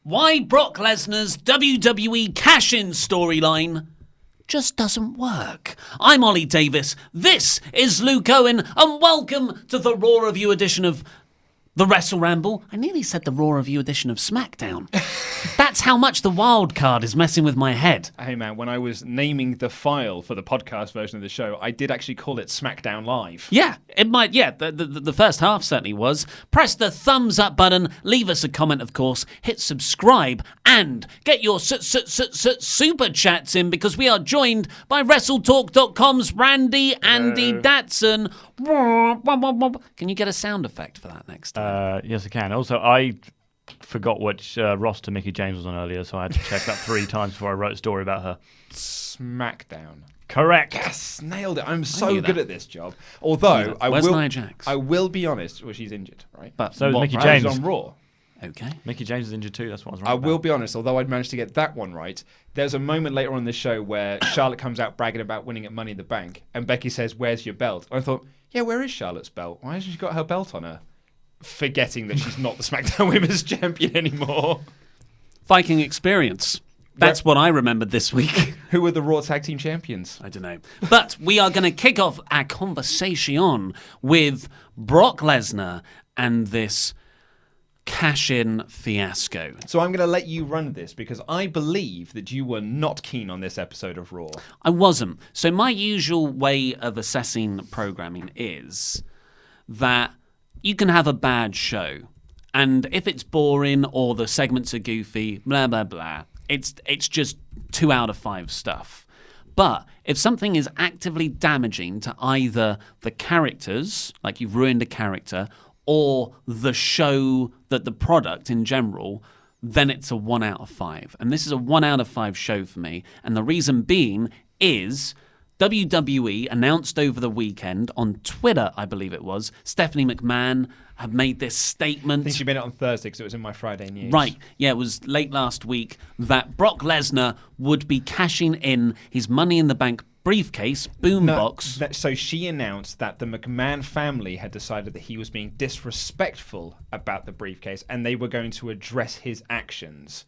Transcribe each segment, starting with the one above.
Why Brock Lesnar's WWE cash-in storyline just doesn't work. I'm Ollie Davis, this is Luke Owen, and welcome to the Raw Review edition of the Wrestle Ramble. I nearly said the Raw Review edition of SmackDown. That's how much the wild card is messing with my head. Hey man, when I was naming the file for the podcast version of the show, I did actually call it SmackDown Live. Yeah, it might, the first half certainly was. Press the thumbs up button, leave us a comment, of course, hit subscribe, and get your super chats in, because we are joined by WrestleTalk.com's Randy Andy Datson. Can you get a sound effect for that next time? Yes, I can. Also, I forgot which roster Mickie James was on earlier, so I had to check that 3 times before I wrote a story about her. SmackDown. Correct. Yes, nailed it. I'm so good at this job. Although, Where's Nia Jax? I will be honest. Well, she's injured, right? But So is Mickie She's James. on Raw. Okay. Mickie James is injured too, that's what I was I wrong about. will be honest, although I'd managed to get that one right, there's a moment later on in the show where Charlotte comes out bragging about winning at Money in the Bank, and Becky says, "Where's your belt?" I thought, yeah, where is Charlotte's belt? Why hasn't she got her belt on her? Forgetting that she's not the SmackDown Women's Champion anymore. Viking Experience. That's what I remembered this week. Who were the Raw Tag Team Champions? I don't know. But we are going to kick off our conversation with Brock Lesnar and this cash-in fiasco. So I'm going to let you run this because I believe that you were not keen on this episode of Raw. I wasn't. So my usual way of assessing programming is that you can have a bad show, and if it's boring or the segments are goofy, blah, blah, blah, it's just 2 out of 5 stuff. But if something is actively damaging to either the characters, like you've ruined a character, or the show, that the product in general, then it's a 1 out of 5. And this is a 1 out of 5 show for me. And the reason being is WWE announced over the weekend on Twitter, I believe it was, Stephanie McMahon had made this statement. I think she made it on Thursday because it was in my Friday news. Right, yeah, it was late last week, that Brock Lesnar would be cashing in his Money in the Bank briefcase, boombox. So she announced that the McMahon family had decided that he was being disrespectful about the briefcase and they were going to address his actions,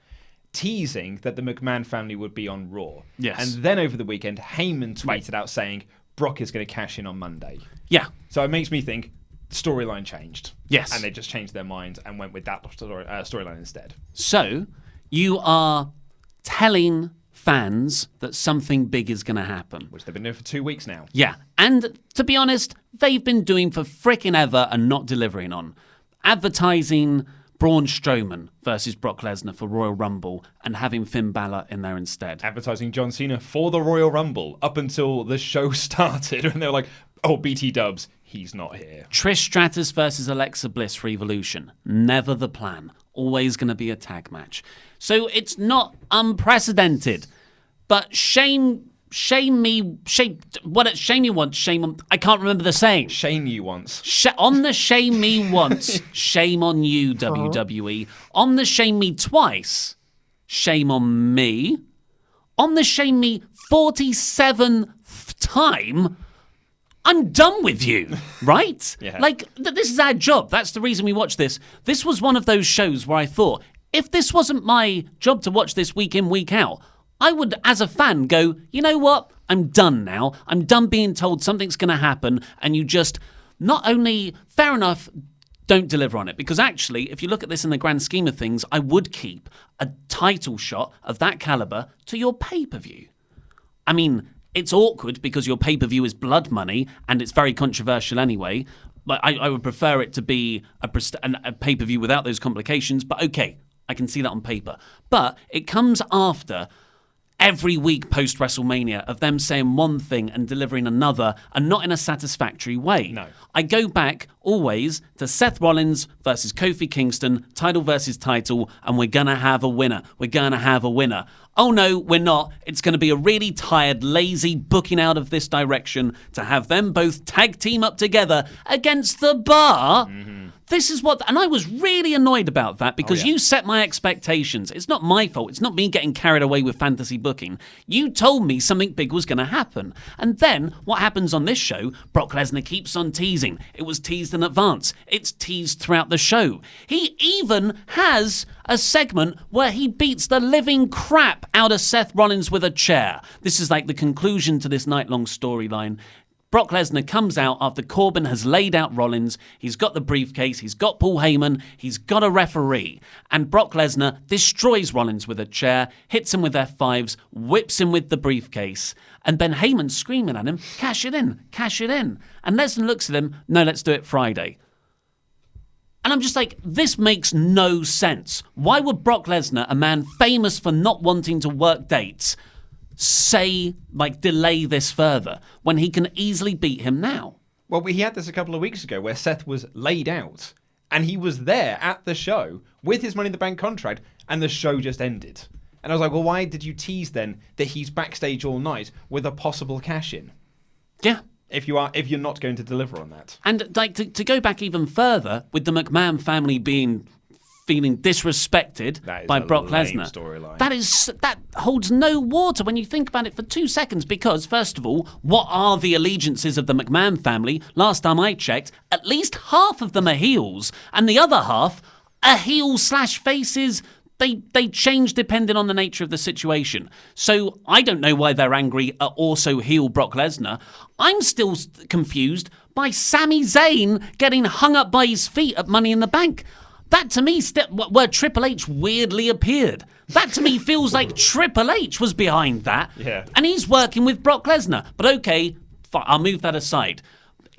teasing that the McMahon family would be on Raw. Yes. And then over the weekend, Heyman tweeted out saying Brock is going to cash in on Monday. Yeah. So it makes me think storyline changed. Yes. And they just changed their minds and went with that storyline instead. So you are telling fans that something big is going to happen. Which they've been doing for 2 weeks now. Yeah. And to be honest, they've been doing for frickin' ever and not delivering on. Advertising Braun Strowman versus Brock Lesnar for Royal Rumble and having Finn Balor in there instead. Advertising John Cena for the Royal Rumble up until the show started. And they were like, oh, BT Dubs, he's not here. Trish Stratus versus Alexa Bliss for Evolution. Never the plan. Always going to be a tag match. So it's not unprecedented. But shame me once, I can't remember the saying. Shame you once. On the shame me once, shame on you, WWE. On the shame me twice, shame on me. On the shame me 47th time, I'm done with you, right? Yeah. Like, this is our job. That's the reason we watch this. This was one of those shows where I thought, if this wasn't my job to watch this week in, week out, I would, as a fan, go, you know what? I'm done now. I'm done being told something's going to happen, and you just, not only, fair enough, don't deliver on it. Because actually, if you look at this in the grand scheme of things, I would keep a title shot of that caliber to your pay-per-view. I mean, it's awkward because your pay-per-view is blood money, and it's very controversial anyway. But I would prefer it to be a pay-per-view without those complications. But okay, I can see that on paper. But it comes after every week post-WrestleMania of them saying one thing and delivering another, and not in a satisfactory way. No. I go back always to Seth Rollins versus Kofi Kingston, title versus title, and we're going to have a winner. We're going to have a winner. Oh no, we're not. It's going to be a really tired, lazy booking out of this direction to have them both tag team up together against The Bar. Mm-hmm. This is what, and I was really annoyed about that because you set my expectations. It's not my fault. It's not me getting carried away with fantasy booking. You told me something big was going to happen. And then what happens on this show, Brock Lesnar keeps on teasing. It was teased in advance. It's teased throughout the show. He even has a segment where he beats the living crap out of Seth Rollins with a chair. This is like the conclusion to this night-long storyline. Brock Lesnar comes out after Corbin has laid out Rollins. He's got the briefcase. He's got Paul Heyman. He's got a referee. And Brock Lesnar destroys Rollins with a chair, hits him with F5s, whips him with the briefcase. And Ben Heyman's screaming at him, cash it in, cash it in. And Lesnar looks at him, no, let's do it Friday. And I'm just like, this makes no sense. Why would Brock Lesnar, a man famous for not wanting to work dates, delay this further when he can easily beat him now? Well, he had this a couple of weeks ago where Seth was laid out and he was there at the show with his Money in the Bank contract and the show just ended. And I was like, well, why did you tease then that he's backstage all night with a possible cash-in? Yeah. If you're not going to deliver on that. And like to go back even further with the McMahon family feeling disrespected by Brock Lesnar. Storyline. That holds no water when you think about it for 2 seconds because, first of all, what are the allegiances of the McMahon family? Last time I checked, at least half of them are heels, and the other half are heel/faces. They change depending on the nature of the situation. So I don't know why they're angry at also heel Brock Lesnar. I'm still confused by Sami Zayn getting hung up by his feet at Money in the Bank. That to me, where Triple H weirdly appeared. That to me feels like Triple H was behind that. Yeah. And he's working with Brock Lesnar. But okay, fine, I'll move that aside.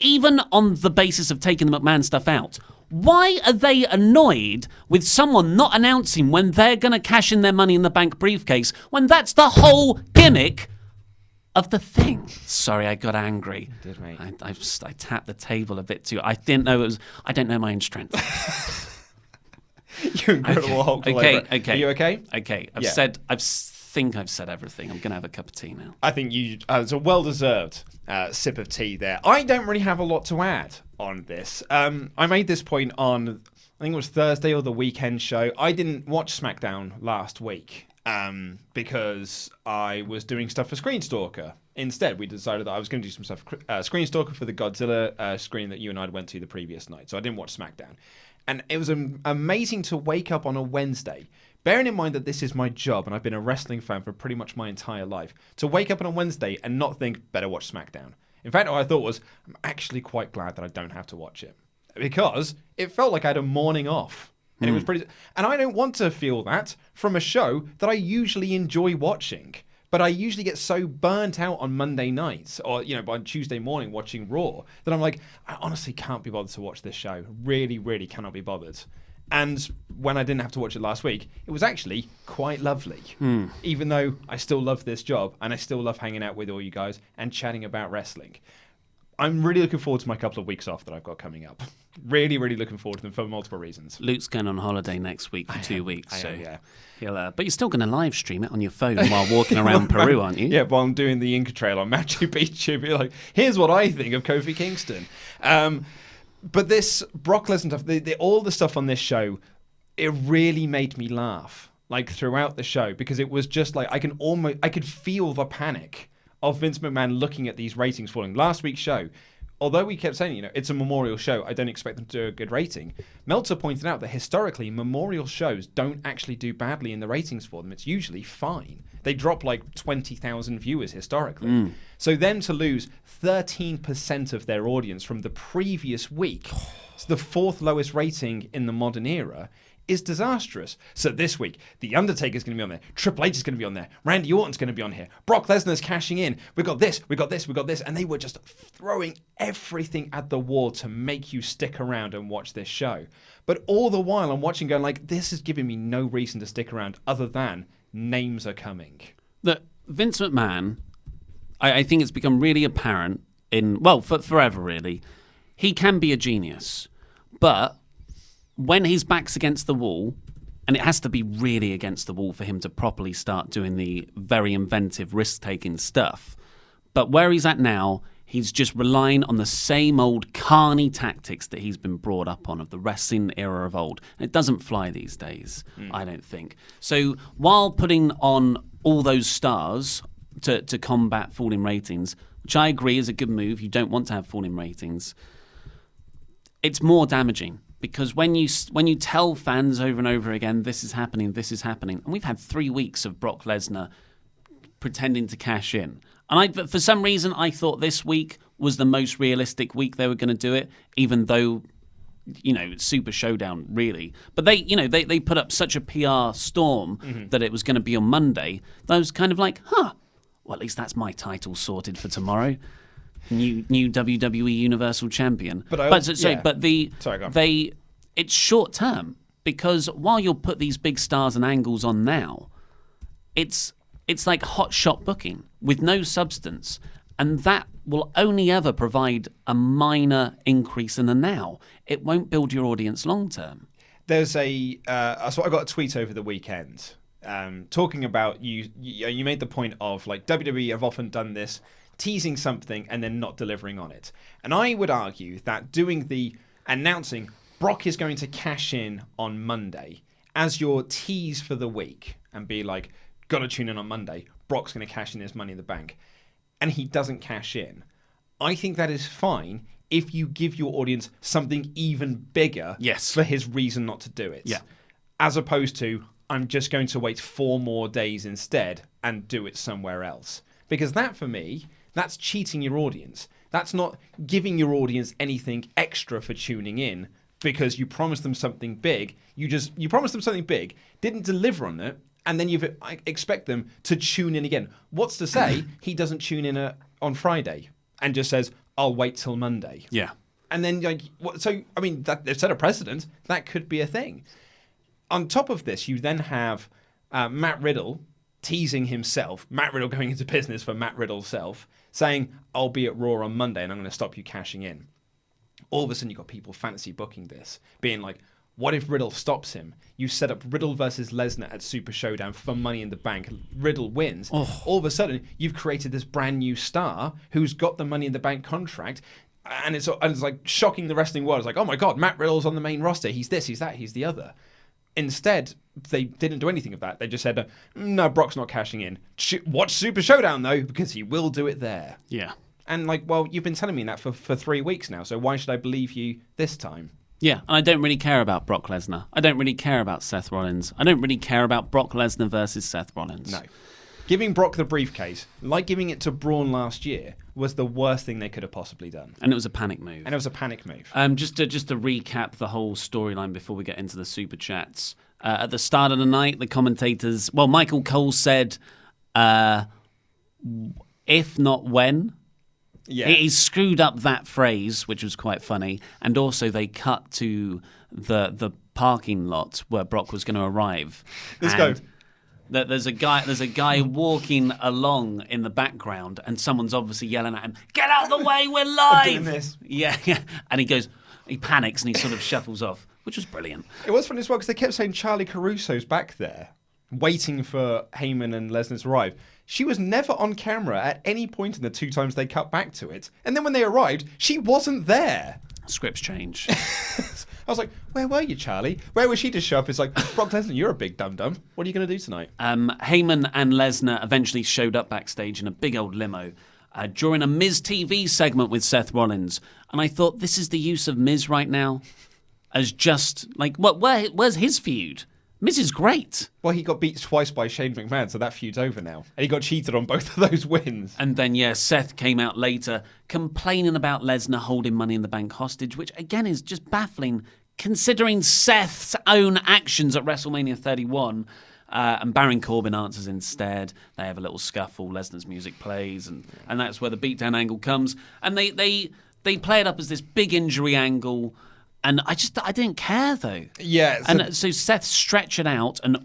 Even on the basis of taking the McMahon stuff out, why are they annoyed with someone not announcing when they're going to cash in their Money in the Bank briefcase when that's the whole gimmick of the thing? Sorry, I got angry. You did, mate. I tapped the table a bit too. I didn't know it was. I don't know my own strength. You incredible Hulk. Okay. Are you okay? Okay. I think I've said everything. I'm going to have a cup of tea now. I think it's a well-deserved sip of tea there. I don't really have a lot to add on this. I made this point on, I think it was Thursday or the weekend show. I didn't watch SmackDown last week because I was doing stuff for Screenstalker. Instead, we decided that I was going to do some stuff for Screenstalker for the Godzilla screen that you and I went to the previous night. So I didn't watch SmackDown. And it was amazing to wake up on a Wednesday, bearing in mind that this is my job and I've been a wrestling fan for pretty much my entire life, to wake up on a Wednesday and not think, better watch SmackDown. In fact, what I thought was, I'm actually quite glad that I don't have to watch it. Because it felt like I had a morning off. And it was pretty. And I don't want to feel that from a show that I usually enjoy watching. But I usually get so burnt out on Monday nights or, by Tuesday morning watching Raw that I'm like, I honestly can't be bothered to watch this show. Really, really cannot be bothered. And when I didn't have to watch it last week, it was actually quite lovely. Even though I still love this job and I still love hanging out with all you guys and chatting about wrestling. I'm really looking forward to my couple of weeks off that I've got coming up. Really, really looking forward to them for multiple reasons. Luke's going on holiday next week for 2 weeks. Yeah. But you're still going to live stream it on your phone while walking around Peru, aren't you? Yeah, while I'm doing the Inca Trail on Machu Picchu. Be like, here's what I think of Kofi Kingston. But this Brock Lesnar stuff, all the stuff on this show, it really made me laugh, like throughout the show, because it was just like I could feel the panic of Vince McMahon looking at these ratings falling. Last week's show, although we kept saying, it's a memorial show, I don't expect them to do a good rating, Meltzer pointed out that historically, memorial shows don't actually do badly in the ratings for them. It's usually fine. They drop like 20,000 viewers historically. So then to lose 13% of their audience from the previous week, it's the fourth lowest rating in the modern era, is disastrous. So this week, The Undertaker's going to be on there. Triple H is going to be on there. Randy Orton's going to be on here. Brock Lesnar's cashing in. We got this. And they were just throwing everything at the wall to make you stick around and watch this show. But all the while, I'm watching going like, this is giving me no reason to stick around other than names are coming. That Vince McMahon, I think it's become really apparent forever really, he can be a genius. But when his back's against the wall, and it has to be really against the wall for him to properly start doing the very inventive, risk-taking stuff. But where he's at now, He's just relying on the same old carny tactics that he's been brought up on of the wrestling era of old. And it doesn't fly these days, I don't think. So while putting on all those stars to combat falling ratings, which I agree is a good move, you don't want to have falling ratings, it's more damaging. Because when you tell fans over and over again, this is happening, and we've had 3 weeks of Brock Lesnar pretending to cash in. And for some reason, I thought this week was the most realistic week they were going to do it, even though, Super Showdown, really. But they put up such a PR storm that it was going to be on Monday. That I was kind of like, well, at least that's my title sorted for tomorrow. New WWE Universal Champion. It's short term, because while you'll put these big stars and angles on now, it's like hot shot booking with no substance, and that will only ever provide a minor increase in the now. It won't build your audience long term. There's so I got a tweet over the weekend talking about you made the point of like WWE have often done this, teasing something and then not delivering on it. And I would argue that doing the announcing Brock is going to cash in on Monday as your tease for the week and be like, gotta tune in on Monday, Brock's going to cash in his Money in the Bank, and he doesn't cash in. I think that is fine if you give your audience something even bigger for his reason not to do it. Yeah. As opposed to, I'm just going to wait 4 more days instead and do it somewhere else. Because that, for me, that's cheating your audience. That's not giving your audience anything extra for tuning in because you promised them something big. You promised them something big, didn't deliver on it, and then you expect them to tune in again. What's to say he doesn't tune in on Friday and just says, I'll wait till Monday. Yeah. And then, they've set a precedent. That could be a thing. On top of this, you then have Matt Riddle teasing himself, Matt Riddle going into business for Matt Riddle's self, saying, I'll be at Raw on Monday and I'm going to stop you cashing in. All of a sudden, you've got people fantasy booking this, being like, what if Riddle stops him? You set up Riddle versus Lesnar at Super Showdown for Money in the Bank. Riddle wins. Oh. All of a sudden, you've created this brand new star who's got the Money in the Bank contract, and it's like shocking the wrestling world. It's like, oh my God, Matt Riddle's on the main roster. He's this, he's that, he's the other. Instead, they didn't do anything of that. They just said, no, Brock's not cashing in. Watch Super Showdown, though, because he will do it there. Yeah. And you've been telling me that for 3 weeks now, so why should I believe you this time? Yeah, and I don't really care about Brock Lesnar. I don't really care about Seth Rollins. I don't really care about Brock Lesnar versus Seth Rollins. No. Giving Brock the briefcase, like giving it to Braun last year, was the worst thing they could have possibly done. And it was a panic move. Just to recap the whole storyline before we get into the super chats. At the start of the night, the commentators... Well, Michael Cole said, if not when... Yeah. He screwed up that phrase, which was quite funny. And also they cut to the parking lot where Brock was going to arrive. Let's go. There's a guy walking along in the background, and someone's obviously yelling at him, "Get out of the way, we're live!" I'm doing this. Yeah. And he panics and he sort of shuffles off, which was brilliant. It was funny as well because they kept saying Charlie Caruso's back there, waiting for Heyman and Lesnar to arrive. She was never on camera at any point in the 2 times they cut back to it. And then when they arrived, she wasn't there. Scripts change. I was like, where were you, Charlie? Where was she to show up? It's like, Brock Lesnar, you're a big dum-dum. What are you going to do tonight? Heyman and Lesnar eventually showed up backstage in a big old limo during a Miz TV segment with Seth Rollins. And I thought, this is the use of Miz right now? As just, where's his feud? Miz is great. Well, he got beat twice by Shane McMahon, so that feud's over now. And he got cheated on both of those wins. And then, Seth came out later complaining about Lesnar holding Money in the Bank hostage, which, again, is just baffling, considering Seth's own actions at WrestleMania 31. And Baron Corbin answers instead. They have a little scuffle. Lesnar's music plays, and that's where the beatdown angle comes. And they play it up as this big injury angle. And I didn't care, though. Yeah. So Seth stretched it out, and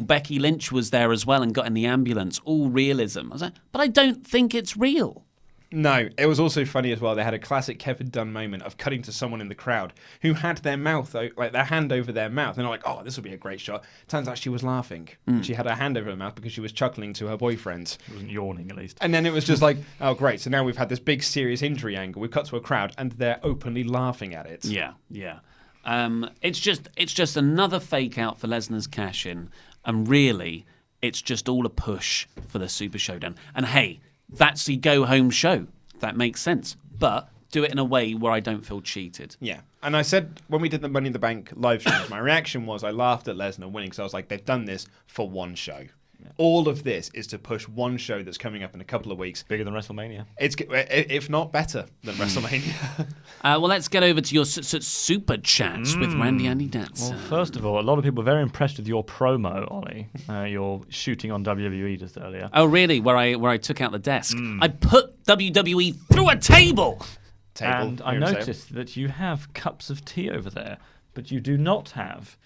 Becky Lynch was there as well and got in the ambulance. All realism. I was like, but I don't think it's real. No, it was also funny as well. They had a classic Kevin Dunn moment of cutting to someone in the crowd who had their mouth, like their hand over their mouth. And they're like, oh, this will be a great shot. Turns out she was laughing. She had her hand over her mouth because she was chuckling to her boyfriend. It wasn't yawning, at least. And then it was just like, oh, great. So now we've had this big serious injury angle. We've cut to a crowd and they're openly laughing at it. Yeah. It's just another fake out for Lesnar's cash in, and really, it's just all a push for the Super Showdown. And hey, that's the go home show. That makes sense, but do it in a way where I don't feel cheated. Yeah. And I said when we did the Money in the Bank live streams, my reaction was I laughed at Lesnar winning because I was like, they've done this for one show. Yeah. All of this is to push one show that's coming up in a couple of weeks. Bigger than WrestleMania. It's if not better than WrestleMania. Well, let's get over to your super chats with Randy Andy Datson. Well, first of all, a lot of people were very impressed with your promo, Ollie. Your shooting on WWE just earlier. Oh, really? Where I took out the desk. I put WWE through a table. And I noticed that you have cups of tea over there, but you do not have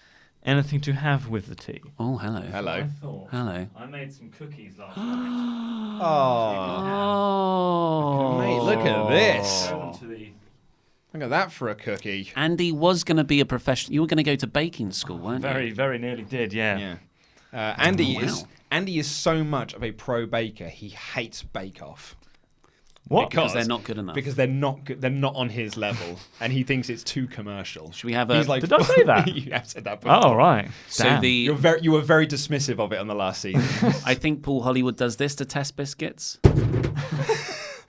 anything to have with the tea. Oh, hello. Hello. Hello. I made some cookies last night. Oh. Mate, look at this. Show them to the... Look at that for a cookie. Andy was going to be a professional. You were going to go to baking school, weren't Very, you? very nearly did, yeah. Yeah. Andy wow. is so much of a pro baker. He hates Bake Off. What? Because they're not good enough. Because they're not good. They're not on his level, and he thinks it's too commercial. Should we have a... He's like, Did I say that? You have said that before. Oh, right. So Damn. You were very dismissive of it on the last season. I think Paul Hollywood does this to test biscuits.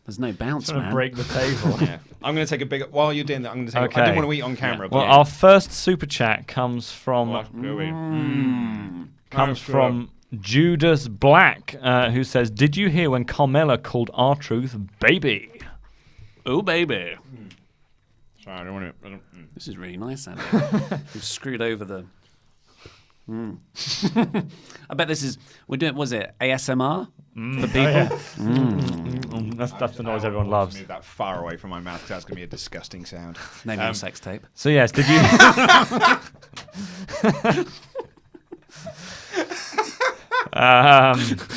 There's no bounce, Trying to man. break the table. Yeah. I'm going to take a big... While you're doing that, I'm going to take... Okay. I didn't want to eat on camera. Well, but our first super chat comes from Judas Black, who says, "Did you hear when Carmella called R-Truth baby?" Oh, baby. Sorry, I don't want to... This is really nice, Andy. We've screwed over the... I bet this is... We're doing... Was it ASMR for people? That's the noise everyone loves. Move that far away from my mouth because that's going to be a disgusting sound. Name your sex tape. So yes, did you...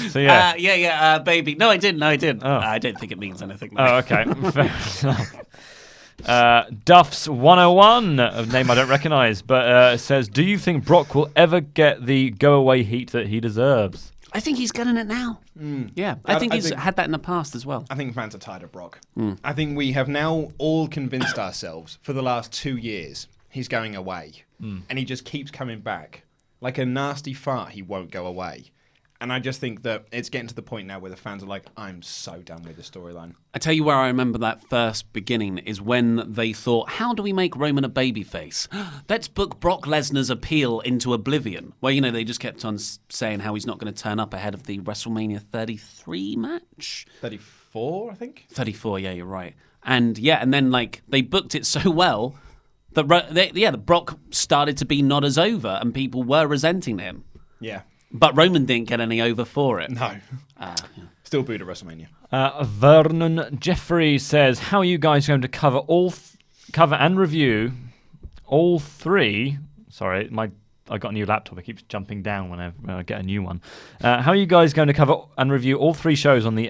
So yeah. Baby. No, I didn't. Oh. I don't think it means anything. Oh, okay. Fair enough. Duff's 101, a name I don't recognise, but says, "Do you think Brock will ever get the go-away heat that he deserves?" I think he's getting it now. Yeah, I think he's had that in the past as well. I think fans are tired of Brock. I think we have now all convinced ourselves for the last 2 years he's going away. And he just keeps coming back. Like a nasty fart, he won't go away. And I just think that it's getting to the point now where the fans are like, I'm so done with the storyline. I tell you where I remember that first beginning is when they thought, how do we make Roman a babyface? Let's book Brock Lesnar's appeal into oblivion. Where, you know, they just kept on saying how he's not going to turn up ahead of the WrestleMania 33 match. 34, I think? 34, yeah, you're right. And then, like, they booked it so well that, the Brock started to be not as over and people were resenting him. Yeah. But Roman didn't get any over for it. No. Still booed at WrestleMania. Vernon Jeffrey says, "How are you guys going to cover cover and review all three?" Sorry, I got a new laptop. It keeps jumping down when I get a new one. How are you guys going to cover and review all three shows on the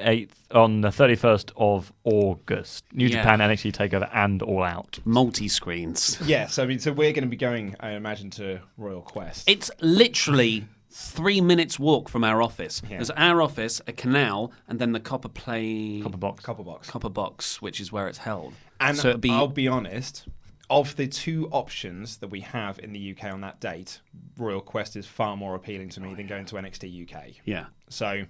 31st of August? New Japan, NXT TakeOver, and All Out. Multi-screens. Yes, I mean, so we're going to be going, I imagine, to Royal Quest. It's literally 3 minutes walk from our office. Yeah. There's our office, a canal, and then the Copper Box, which is where it's held. And so I'll be honest, of the two options that we have in the UK on that date, Royal Quest is far more appealing to me than going to NXT UK. Yeah. So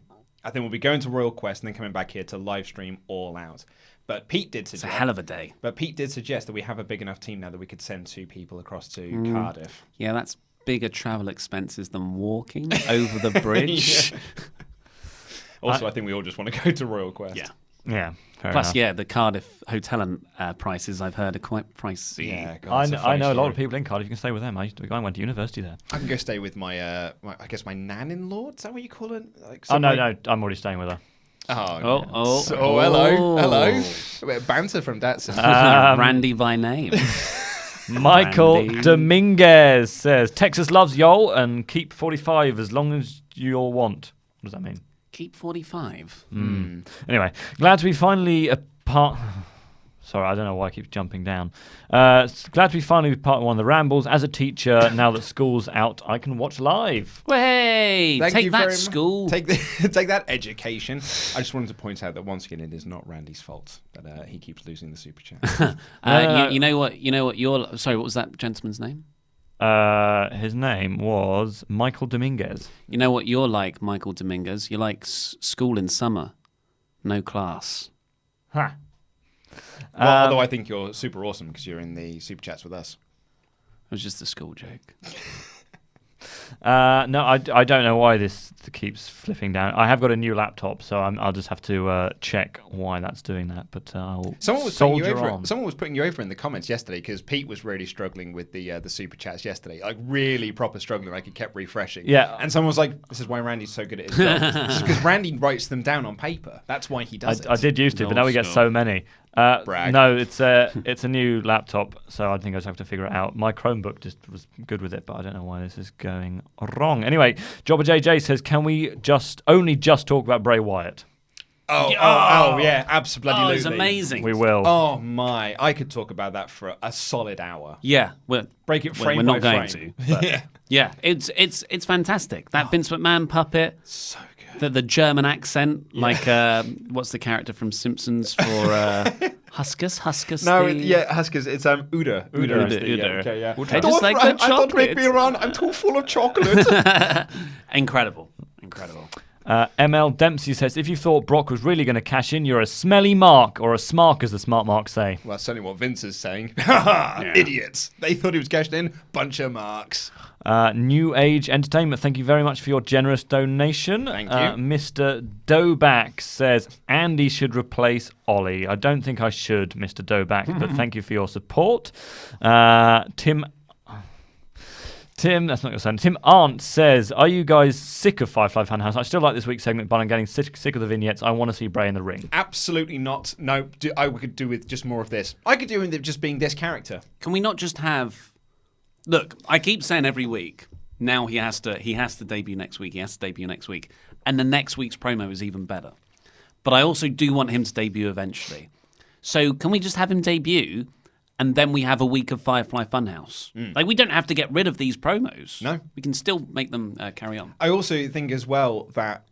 I think we'll be going to Royal Quest and then coming back here to live stream All Out. But Pete did suggest... It's a hell of a day. But Pete did suggest that we have a big enough team now that we could send 2 people across to Cardiff. Yeah, that's bigger travel expenses than walking over the bridge. Also, I think we all just want to go to Royal Quest. Yeah. Yeah. Fair Plus, enough. yeah, the Cardiff hotel and prices I've heard are quite pricey. Yeah, God, I know a lot of people in Cardiff. You can stay with them. I went to university there. I can go stay with my I guess my nan-in-law. Is that what you call it? Like, No, I'm already staying with her. Oh, hello. A bit of banter from Datsun. Randy by name. Michael Randy. Dominguez says, "Texas loves y'all and keep 45 as long as you all want." What does that mean? Keep 45. Anyway, glad to be finally part. Sorry, I don't know why I keep jumping down. Glad to be finally part of one of the rambles. As a teacher, now that school's out, I can watch live. Hey, Thank take you that, very mu- school. Take that, education. I just wanted to point out that once again, it is not Randy's fault that he keeps losing the super chat. You know what? Sorry, what was that gentleman's name? His name was Michael Dominguez. You know what you're like, Michael Dominguez? You're like school in summer, no class. Ha. Well, although I think you're super awesome because you're in the super chats with us. It was just a school joke. No, I don't know why this keeps flipping down. I have got a new laptop, so I'll just have to check why that's doing that. But I'll Someone was putting you soldier over. on. Someone was putting you over in the comments yesterday because Pete was really struggling with the super chats yesterday, like really proper struggling. Like he kept refreshing. Yeah. And someone was like, "This is why Randy's so good at his job because Randy writes them down on paper. That's why he does it." I did used to, but No, now we get sure. so many. Brag. No, it's a new laptop, so I think I just have to figure it out. My Chromebook just was good with it, but I don't know why this is going wrong. Anyway, Jobber JJ says, "Can we just talk about Bray Wyatt?" Oh, yeah, absolutely. Oh, it's amazing. We will. Oh my! I could talk about that for a solid hour. Yeah, we're Break it frame we're by not going frame. to. But Yeah, yeah, it's fantastic. That Vince McMahon puppet, so good. the German accent, like what's the character from Simpsons for Huskus? Huskus. No, the... Huskers. It's Uda. Uda is the Uda. okay, yeah. I just like the I don't make chocolate. me run. I'm too full of chocolate. Incredible. ML Dempsey says, "If you thought Brock was really going to cash in, you're a smelly mark, or a smark, as the smart marks say." Well, that's certainly what Vince is saying. Idiots. They thought he was cashed in. Bunch of marks. New Age Entertainment, thank you very much for your generous donation. Thank you. Mr. Doback says, "Andy should replace Ollie." I don't think I should, Mr. Doback, but thank you for your support. Tim, that's not your son. Tim Arndt says, "Are you guys sick of Firefly Funhouse? I still like this week's segment, but I'm getting sick of the vignettes. I want to see Bray in the ring." Absolutely not. No, I could do with just more of this. I could do with it just being this character. Can we not just have? Look, I keep saying every week. Now he has to debut next week. He has to debut next week, and the next week's promo is even better. But I also do want him to debut eventually. So can we just have him debut? And then we have a week of Firefly Funhouse. Like, we don't have to get rid of these promos. No. We can still make them carry on. I also think as well that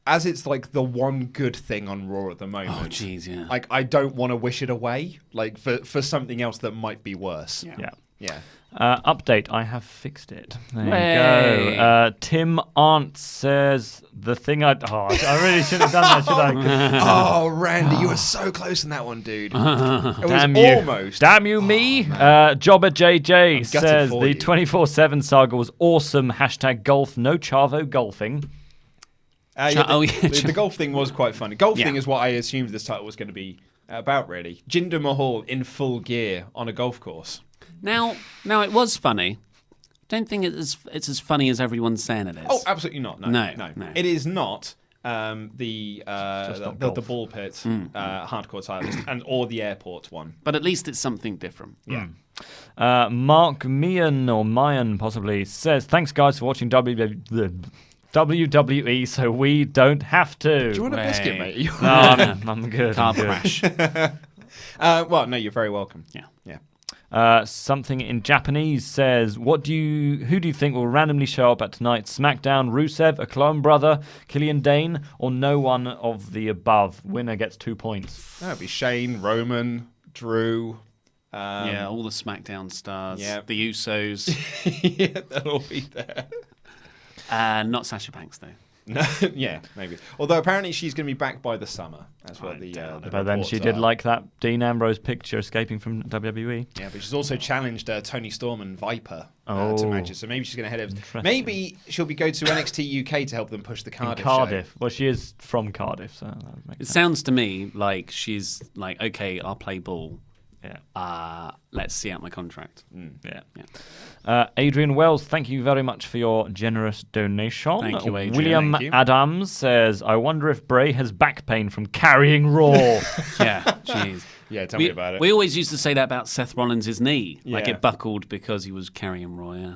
as it's like the one good thing on Raw at the moment. Oh, jeez, yeah. Like, I don't want to wish it away, like for something else that might be worse. Yeah. Yeah. Update, I have fixed it. There Hey. you go. Tim Arndt says, "The thing I really shouldn't have done that, should I?" Oh, Randy, you were so close in that one, dude. It was Damn you. almost. Damn you, me. Jobber JJ gutted says, for "The you. 24/7 saga was awesome. Hashtag golf, no Chavo golfing." The golf thing was quite funny. Golf Yeah. thing is what I assumed this title was going to be about, really. Jinder Mahal in full gear on a golf course. Now it was funny. Don't think it's as funny as everyone's saying it is. Oh, absolutely not. No. No. It is not the not the golf. ball pit hardcore title list and or the airport one. But at least it's something different. Yeah. Mark Mayan possibly says, "Thanks guys for watching WWE so we don't have to." Do you want a biscuit, Hey. mate? No, I'm good. Car I'm good. crash. Well, no, you're very welcome. Yeah. Yeah. Something in Japanese says, who do you think will randomly show up at tonight's SmackDown? Rusev, a clone brother, Killian Dane, or no one of the above? Winner gets 2 points. That would be Shane, Roman, Drew. Yeah, all the SmackDown stars. yeah. The Usos. Yeah, they'll all be there. Not Sasha Banks, though. No, yeah, maybe. Although apparently she's going to be back by the summer. That's what the But then she reports did are. like that Dean Ambrose picture escaping from WWE. Yeah, but she's also challenged Tony Storm and Viper to Oh. matches. So maybe she's going to head over. Interesting. Maybe she'll go to NXT UK to help them push the In Cardiff. Cardiff. Well, she is from Cardiff, so that would make It sense. sounds to me like she's like, okay, I'll play ball. Yeah. Let's see out my contract. Yeah. Yeah. Adrian Wells, thank you very much for your generous donation. Thank you, Adrian. William Thank you. Adams says, "I wonder if Bray has back pain from carrying Raw." Yeah, jeez. Yeah, tell me about it. We always used to say that about Seth Rollins' knee. Like Yeah. it buckled because he was carrying Raw, yeah.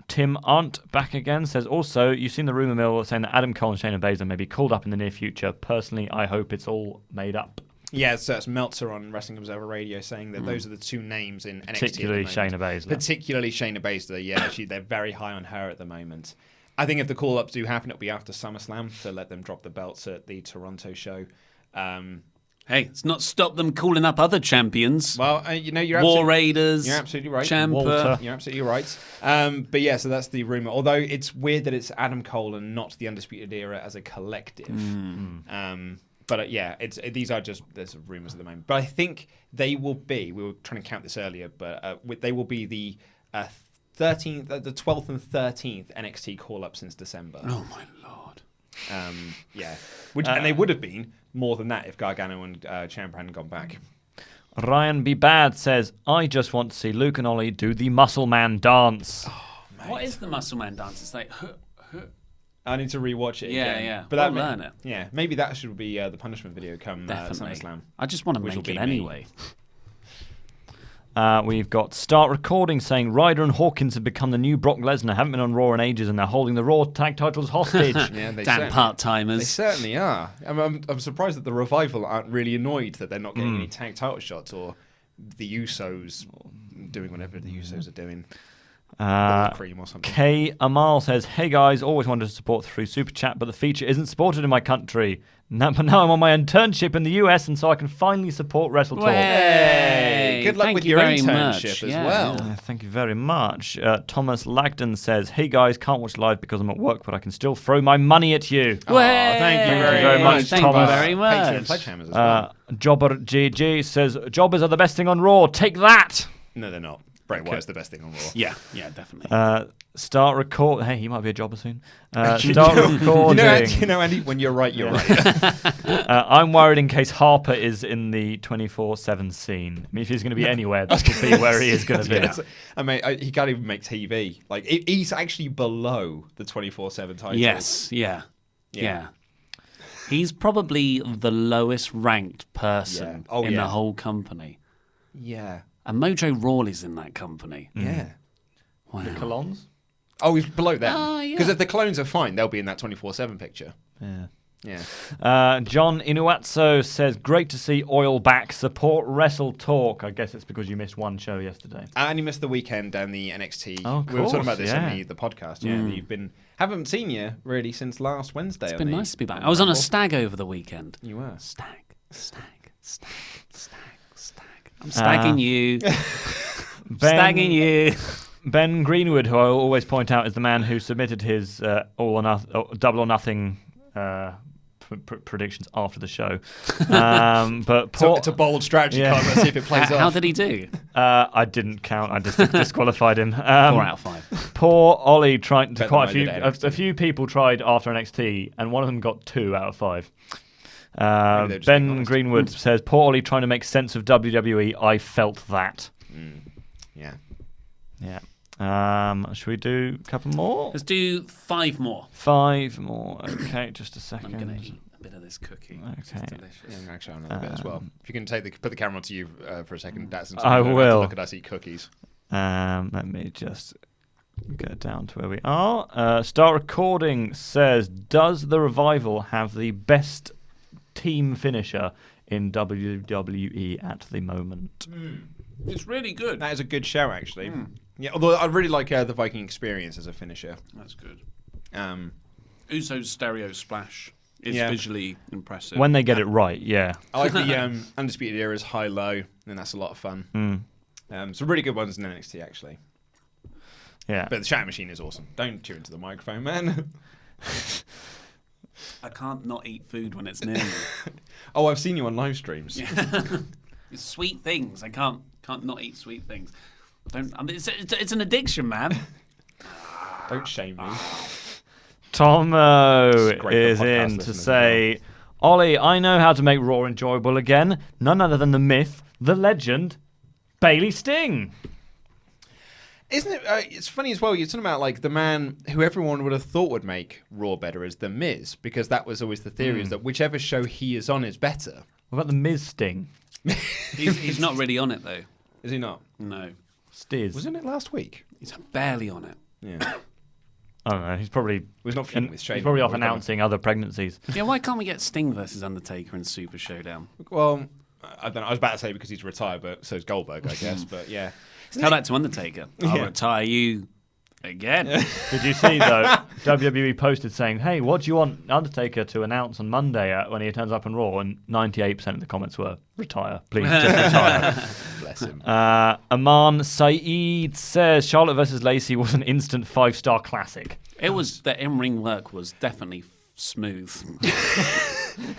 Tim Arndt back again says, also, you've seen the rumour mill saying that Adam Cole and Shayna Baszler may be called up in the near future. Personally, I hope it's all made up. Yeah, so it's Meltzer on Wrestling Observer Radio saying that those are the two names in NXT. Particularly Shayna Baszler. Particularly Shayna Baszler, yeah. They're very high on her at the moment. I think if the call-ups do happen, it'll be after SummerSlam to let them drop the belts at the Toronto show. Hey, it's not stopped them calling up other champions. Well, you're War Raiders. You're absolutely right. Ciampa. Walter. You're absolutely right. But yeah, so that's the rumor. Although it's weird that it's Adam Cole and not the Undisputed Era as a collective. But yeah, these are just there's rumors at the moment. But I think they will be. We were trying to count this earlier, but they will be the 13th, the 12th and 13th NXT call-up since December. Oh my lord. Yeah, and they would have been more than that if Gargano and Ciampa hadn't gone back. Ryan B. Bad says, I just want to see Luke and Ollie do the Muscle Man dance. What is the Muscle Man dance? It's like, I need to rewatch it again. yeah. But I'll learn it. Yeah, maybe that should be the punishment video come Definitely. SummerSlam. I just want to Which will make be it me. anyway. We've got Start Recording saying Ryder and Hawkins have become the new Brock Lesnar, haven't been on Raw in ages, and they're holding the Raw tag titles hostage. Yeah, they Damn certainly- part-timers. They certainly are. I'm surprised that the Revival aren't really annoyed that they're not getting any tag title shots or the Usos doing whatever the Usos are doing. Cream or something. K. Amal says, hey guys, always wanted to support through Super Chat, but the feature isn't supported in my country. But now I'm on my internship in the US, and so I can finally support Wrestle Talk. Hey, good luck Thank with you your very internship much. as Yeah, well. yeah. Thank you very much. Thomas Lagden says, hey guys, can't watch live because I'm at work, but I can still throw my money at you. Oh, thank you very much, Thank Thomas. you very much. Patreon Pledgehammers as well. Jobber GG says, jobbers are the best thing on Raw. Take that. No, they're not. Bray Wyatt's the best thing on Raw. Yeah, definitely. Start record. Hey, he might be a jobber soon. Start recording. Andy, when you're right, you're right. I'm worried in case Harper is in the 24/7 scene. I mean, if he's going to be anywhere, this will be where he is going to be. Yes. I mean, he can't even make TV. Like, he's actually below the 24/7 title. Yes, yeah. He's probably the lowest ranked person in the whole company. Yeah. And Mojo Rawley's in that company. Yeah. Wow. The Colons? Oh, he's below them. Oh, yeah. Because if the clones are fine, they'll be in that 24/7 picture. Yeah. Yeah. John Inuatso says, great to see Oil back. Support Wrestle Talk. I guess it's because you missed one show yesterday. And you missed the weekend and the NXT. Oh, of we were talking course, about this yeah. in the podcast. Yeah, you've haven't seen you really since last Wednesday. It's been nice to be back. I was on a stag over the weekend. You were. Stag. I'm stagging you. Stagging you. Ben Greenwood, who I always point out is the man who submitted his double or nothing predictions after the show. But So it's a bold strategy. Yeah. Let's see if it plays off. How did he do? I didn't count. I just disqualified him. 4 out of 5. Poor Ollie tried to Better quite a than I few. did at NXT. A few people tried after NXT, and one of them got 2 out of 5. they're just being Ben honest. Greenwood says, "Poor Ollie trying to make sense of WWE. I felt that." Yeah. Yeah. Should we do a couple more? Let's do 5 more. 5 more. Okay, just a second. I'm going to eat a bit of this cookie. It's Okay. delicious. Yeah, I'm going to show another bit as well. If you can put the camera to you for a second, Datsun. I will. Look at us eat cookies. Let me just get down to where we are. Start Recording says, does the Revival have the best team finisher in WWE at the moment? It's really good. That is a good show, actually. Yeah, although I really like the Viking Experience as a finisher. That's good. Um, Uso's stereo splash is Yeah. visually impressive. When they get it right, yeah. I like the Undisputed Era's high-low, and that's a lot of fun. Some really good ones in NXT, actually. Yeah. But the chat machine is awesome. Don't chew into the microphone, man. I can't not eat food when it's near me. Oh, I've seen you on live streams. It's sweet things. I can't not eat sweet things. It's an addiction, man. Don't shame me. Tomo It's great is for podcast in to listeners say, Ollie, I know how to make Raw enjoyable again. None other than the myth, the legend, Bailey Sting. Isn't it? It's funny as well. You're talking about like the man who everyone would have thought would make Raw better is The Miz, because that was always the theory is that whichever show he is on is better. What about the Miz Sting? He's not really on it though. Is he not? No, Stiz. Wasn't it last week? he's barely on it. Yeah. I don't know. He's probably Was not feuding with Shane. he's probably off anymore, announcing other pregnancies. Yeah, why can't we get Sting versus Undertaker in Super Showdown? Well, I don't know. I was about to say because he's retired, but so is Goldberg, I guess. But yeah. Tell that to Undertaker. I'll Yeah. retire you again. Did you see though? WWE posted saying, "Hey, what do you want Undertaker to announce on Monday when he turns up on Raw?" And 98% of the comments were, "Retire, please, just retire." Bless him. Aman Saeed says Charlotte versus Lacey was an instant 5-star classic. It was, the in-ring work was definitely smooth.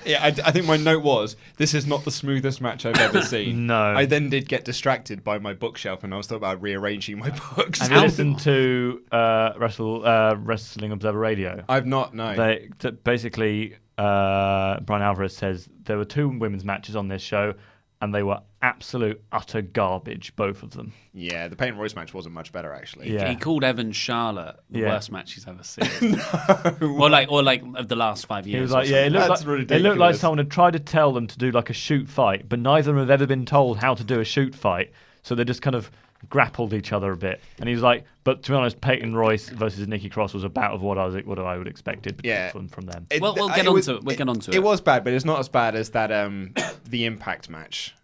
Yeah, I think my note was, this is not the smoothest match I've ever seen. No. I then did get distracted by my bookshelf, and I was thought about rearranging my books. Have you listened to Wrestling Observer Radio? I've not, no. Basically, Brian Alvarez says there were 2 women's matches on this show, and they were absolute utter garbage, both of them. Yeah, the Peyton Royce match wasn't much better, actually. Yeah. He called Evan Charlotte the Yeah. worst match he's ever seen. or like of the last 5 years. He was or like, yeah, it looked That's like, ridiculous. it looked like someone had tried to tell them to do like a shoot fight, but neither of them have ever been told how to do a shoot fight, so they just kind of grappled each other a bit. And he was like, but to be honest, Peyton Royce versus Nikki Cross was about of what I would expected Yeah. from them. Well, we'll get onto it. We'll get onto it. It was bad, but it's not as bad as that the Impact match.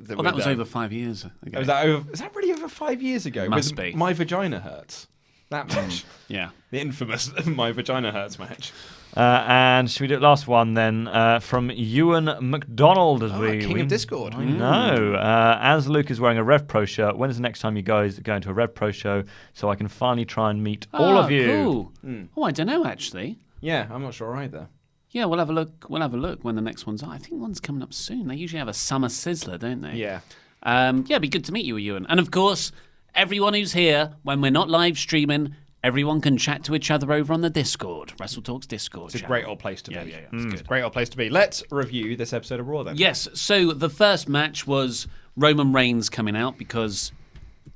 Well, that was over 5 years ago. Is that really over 5 years ago? Must With be. My Vagina Hurts. That match. Yeah. The infamous My Vagina Hurts match. And should we do the last one then? From Ewan McDonald, as King of Discord. I know. As Luke is wearing a Rev Pro shirt, when is the next time you guys are going to a Rev Pro show so I can finally try and meet all of you? Cool. Oh, I don't know actually. Yeah, I'm not sure either. Yeah, we'll have a look. We'll have a look when the next one's. I think one's coming up soon. They usually have a summer sizzler, don't they? Yeah. Yeah, it'd be good to meet you, Ewan. And of course, everyone who's here when we're not live streaming, everyone can chat to each other over on the Discord, Wrestle Talks Discord. It's a great old place to be. Yeah, it's good. Great old place to be. Let's review this episode of Raw then. Yes. So the first match was Roman Reigns coming out because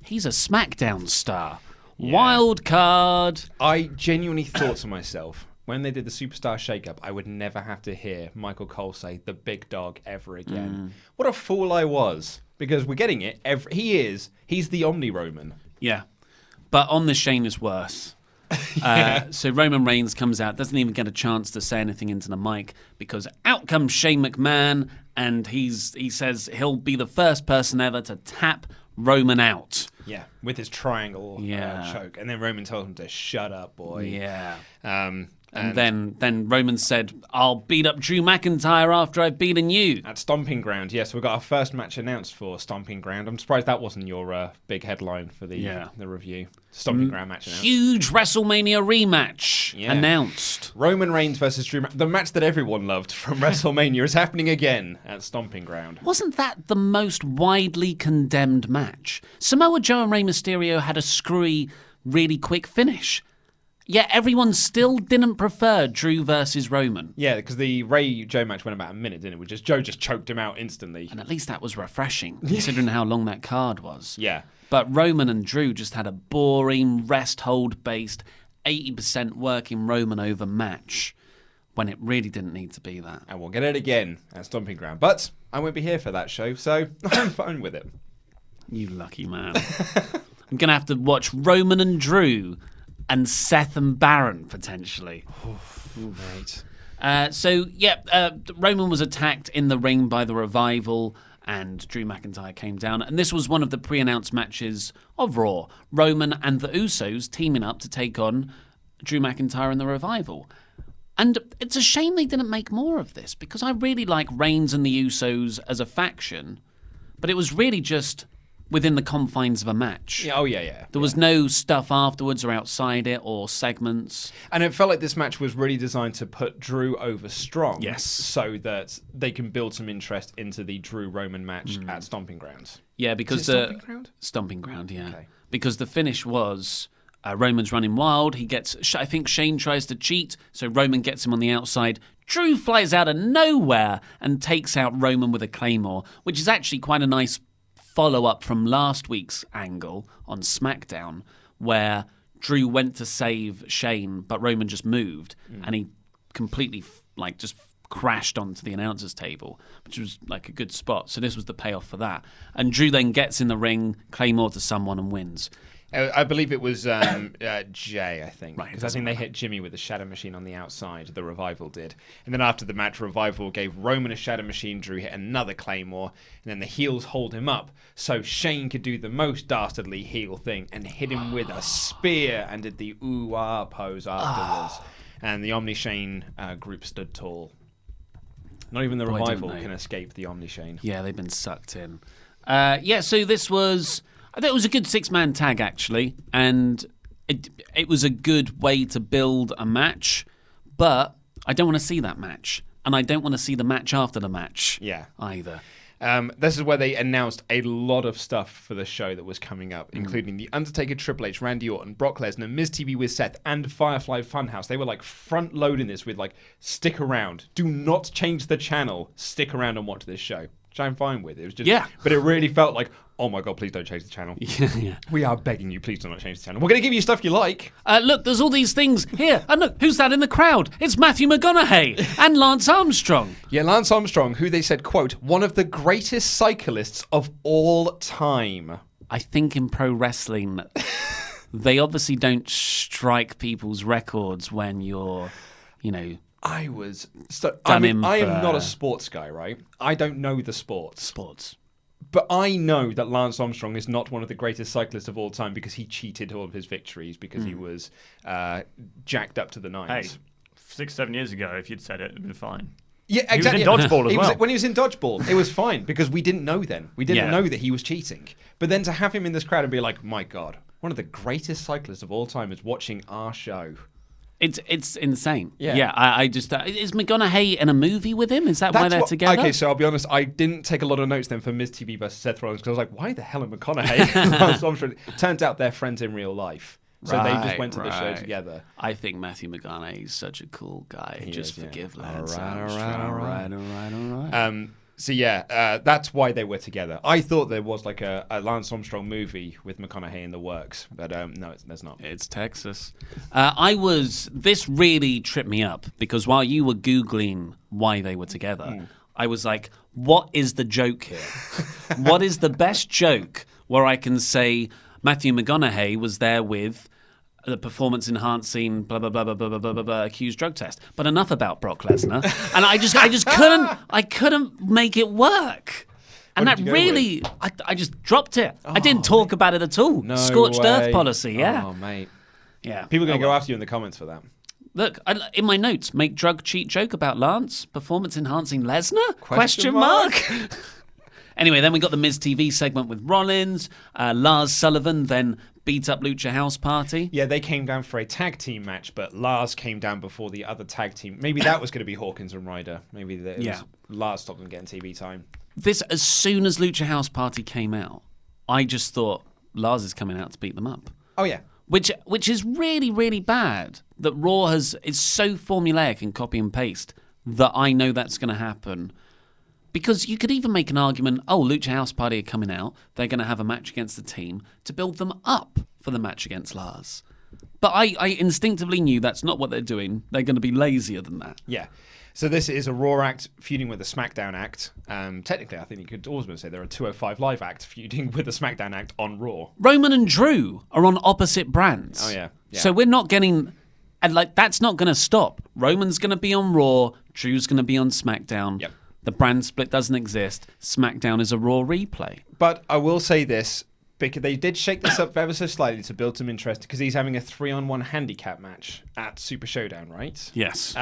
he's a SmackDown star. Wild card. I genuinely thought to myself, when they did the Superstar Shake-Up, I would never have to hear Michael Cole say the big dog ever again. What a fool I was. Because we're getting it. He's the Omni-Roman. Yeah. But on the Shane is worse. So Roman Reigns comes out, doesn't even get a chance to say anything into the mic because out comes Shane McMahon and he says he'll be the first person ever to tap Roman out. Yeah, with his triangle Yeah. choke. And then Roman told him to shut up, boy. Yeah. And then Roman said, I'll beat up Drew McIntyre after I've beaten you. at Stomping Ground, yes, we've got our first match announced for Stomping Ground. I'm surprised that wasn't your big headline for the review. Stomping Ground match announced. Huge WrestleMania rematch Yeah. announced. Roman Reigns versus Drew the match that everyone loved from WrestleMania is happening again at Stomping Ground. Wasn't that the most widely condemned match? Samoa Joe and Rey Mysterio had a screwy, really quick finish. Yet everyone still didn't prefer Drew versus Roman. Yeah, because the Ray Joe match went about a minute, didn't it? Which is Joe just choked him out instantly. And at least that was refreshing, considering how long that card was. Yeah. But Roman and Drew just had a boring, rest-hold-based, 80% working Roman over match when it really didn't need to be that. And we'll get it again at Stomping Ground. But I won't be here for that show, so I'm fine with it. You lucky man. I'm going to have to watch Roman and Drew and Seth and Baron, potentially. Mate. Roman was attacked in the ring by the Revival, and Drew McIntyre came down. And this was one of the pre-announced matches of Raw. Roman and the Usos teaming up to take on Drew McIntyre and the Revival. And it's a shame they didn't make more of this, because I really like Reigns and the Usos as a faction, but it was really just within the confines of a match. Yeah, yeah. There was no stuff afterwards or outside it or segments. And it felt like this match was really designed to put Drew over strong. Yes. So that they can build some interest into the Drew-Roman match at Stomping Grounds. Yeah, because Is it Stomping Ground? Stomping Ground, yeah. Okay. Because the finish was Roman's running wild. I think Shane tries to cheat, so Roman gets him on the outside. Drew flies out of nowhere and takes out Roman with a Claymore, which is actually quite a nice follow-up from last week's angle on SmackDown, where Drew went to save Shane, but Roman just moved, and he completely just crashed onto the announcer's table, which was like a good spot. So this was the payoff for that. And Drew then gets in the ring, Claymore to someone, and wins. I believe it was Jay, I think. Right, it Because I doesn't think they hit Jimmy with a Shadow Machine on the outside, the Revival did. And then after the match, Revival gave Roman a Shadow Machine, Drew hit another Claymore, and then the heels hold him up so Shane could do the most dastardly heel thing and hit him with a spear and did the ooh-ah pose afterwards. And the Omni Shane group stood tall. Not even the Boy, don't Revival they. can escape the Omni Shane. Yeah, they've been sucked in. So this was... I think it was a good 6-man tag, actually, and it was a good way to build a match, but I don't want to see that match, and I don't want to see the match after the match either. This is where they announced a lot of stuff for the show that was coming up, including The Undertaker, Triple H, Randy Orton, Brock Lesnar, Miz TV with Seth, and Firefly Funhouse. They were like front-loading this with like, stick around. Do not change the channel. Stick around and watch this show. Which I'm fine with. It was just, but it really felt like, oh my God, please don't change the channel. Yeah. We are begging you, please do not change the channel. We're going to give you stuff you like. Look, there's all these things here. And look, who's that in the crowd? It's Matthew McConaughey and Lance Armstrong. Yeah, Lance Armstrong, who they said, quote, one of the greatest cyclists of all time. I think in pro wrestling, they obviously don't strike people's records when you're, I am him not for- a sports guy, right? I don't know the sports. sports. But I know that Lance Armstrong is not one of the greatest cyclists of all time because he cheated all of his victories because he was jacked up to the Hey, nines. 6-7 years ago, if you'd said it, it'd been fine. Yeah, He was in exactly. dodgeball as well. When he was in dodgeball, it was fine because we didn't know then. We didn't know that he was cheating. But then to have him in this crowd and be like, my God, one of the greatest cyclists of all time is watching our show. It's insane. Yeah. I just is McConaughey in a movie with him? Is that why they're what- together? Okay, so I'll be honest, I didn't take a lot of notes then for Miz TV versus Seth Rollins because I was like, why the hell are McConaughey and Lance Armstrong? Turns out they're friends in real life. So they just went to the show Right. together. I think Matthew McConaughey is such a cool guy. Just is, yeah. forgive All Lance right, all Armstrong. right. All right. So yeah, that's why they were together. I thought there was like a Lance Armstrong movie with McConaughey in the works, but no, there's not. It's Texas. This really tripped me up because while you were Googling why they were together, I was like, what is the joke here? What is the best joke where I can say Matthew McConaughey was there with the performance-enhancing blah blah blah blah blah blah blah blah blah accused drug test? But enough about Brock Lesnar. And I just couldn't make it work. And What that did you go really, I just dropped it. I didn't talk about it at all. No Scorched way. earth policy, yeah. Oh mate, Yeah. people are going to go after you in the comments for that. Look, in my notes, make drug cheat joke about Lance, performance enhancing Lesnar? Question mark? Anyway, then we got the Miz TV segment with Rollins. Lars Sullivan then beat up Lucha House Party. Yeah, they came down for a tag team match, but Lars came down before the other tag team. Maybe that was going to be Hawkins and Ryder. Maybe Lars stopped them getting TV time. As soon as Lucha House Party came out, I just thought Lars is coming out to beat them up. Oh yeah, Which is really, really bad that Raw is so formulaic and copy and paste that I know that's going to happen. Because you could even make an argument, Lucha House Party are coming out, they're going to have a match against the team to build them up for the match against Lars. But I instinctively knew that's not what they're doing. They're going to be lazier than that. yeah. So this is a Raw act feuding with a SmackDown act. Technically, I think you could almost say they're a 205 Live act feuding with a SmackDown act on Raw. Roman and Drew are on opposite brands. Oh, yeah. So we're not getting... And that's not going to stop. Roman's going to be on Raw. Drew's going to be on SmackDown. Yep. The brand split doesn't exist. SmackDown is a Raw replay. But I will say this, because they did shake this up ever so slightly to build some interest, because he's having a 3-on-1 handicap match at Super Showdown, right? Yes.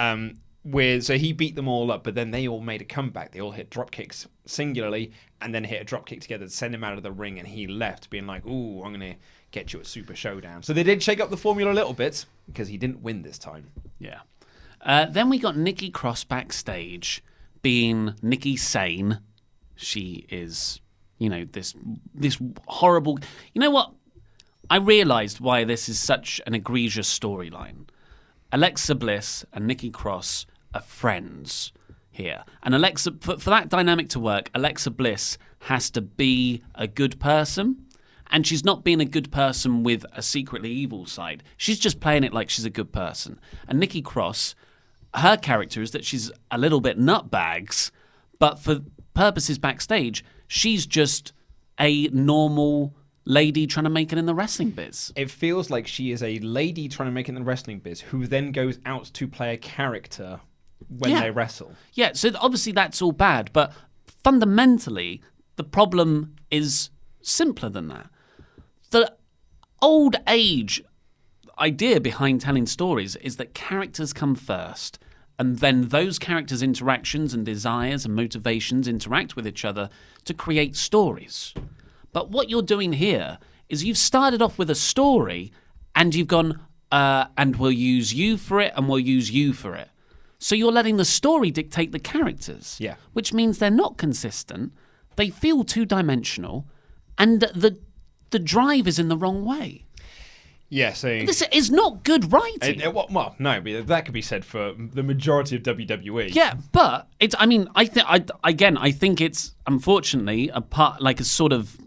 So he beat them all up, but then they all made a comeback. They all hit drop kicks singularly, and then hit a drop kick together to send him out of the ring, and he left, being like, "Ooh, I'm gonna get you at Super Showdown." So they did shake up the formula a little bit because he didn't win this time. Yeah. Then we got Nikki Cross backstage being Nikki Sane. She is, this horrible... You know what? I realised why this is such an egregious storyline. Alexa Bliss and Nikki Cross are friends here. And Alexa, for that dynamic to work, Alexa Bliss has to be a good person. And she's not being a good person with a secretly evil side. She's just playing it like she's a good person. And Nikki Cross, her character is that she's a little bit nutbags, but for purposes backstage, she's just a normal lady trying to make it in the wrestling biz. It feels like she is a lady trying to make it in the wrestling biz who then goes out to play a character when Yeah. they wrestle. Yeah, so obviously that's all bad, but fundamentally, the problem is simpler than that. The old age idea behind telling stories is that characters come first, and then those characters' interactions and desires and motivations interact with each other to create stories. But what you're doing here is you've started off with a story, and you've gone, and we'll use you for it, and we'll use you for it. So you're letting the story dictate the characters, Yeah. which means they're not consistent, they feel two-dimensional, and the drive is in the wrong way. Yeah, so This is not good writing. well, no, but that could be said for the majority of WWE. Yeah, but it's. I mean, I think it's unfortunately a part, like a sort of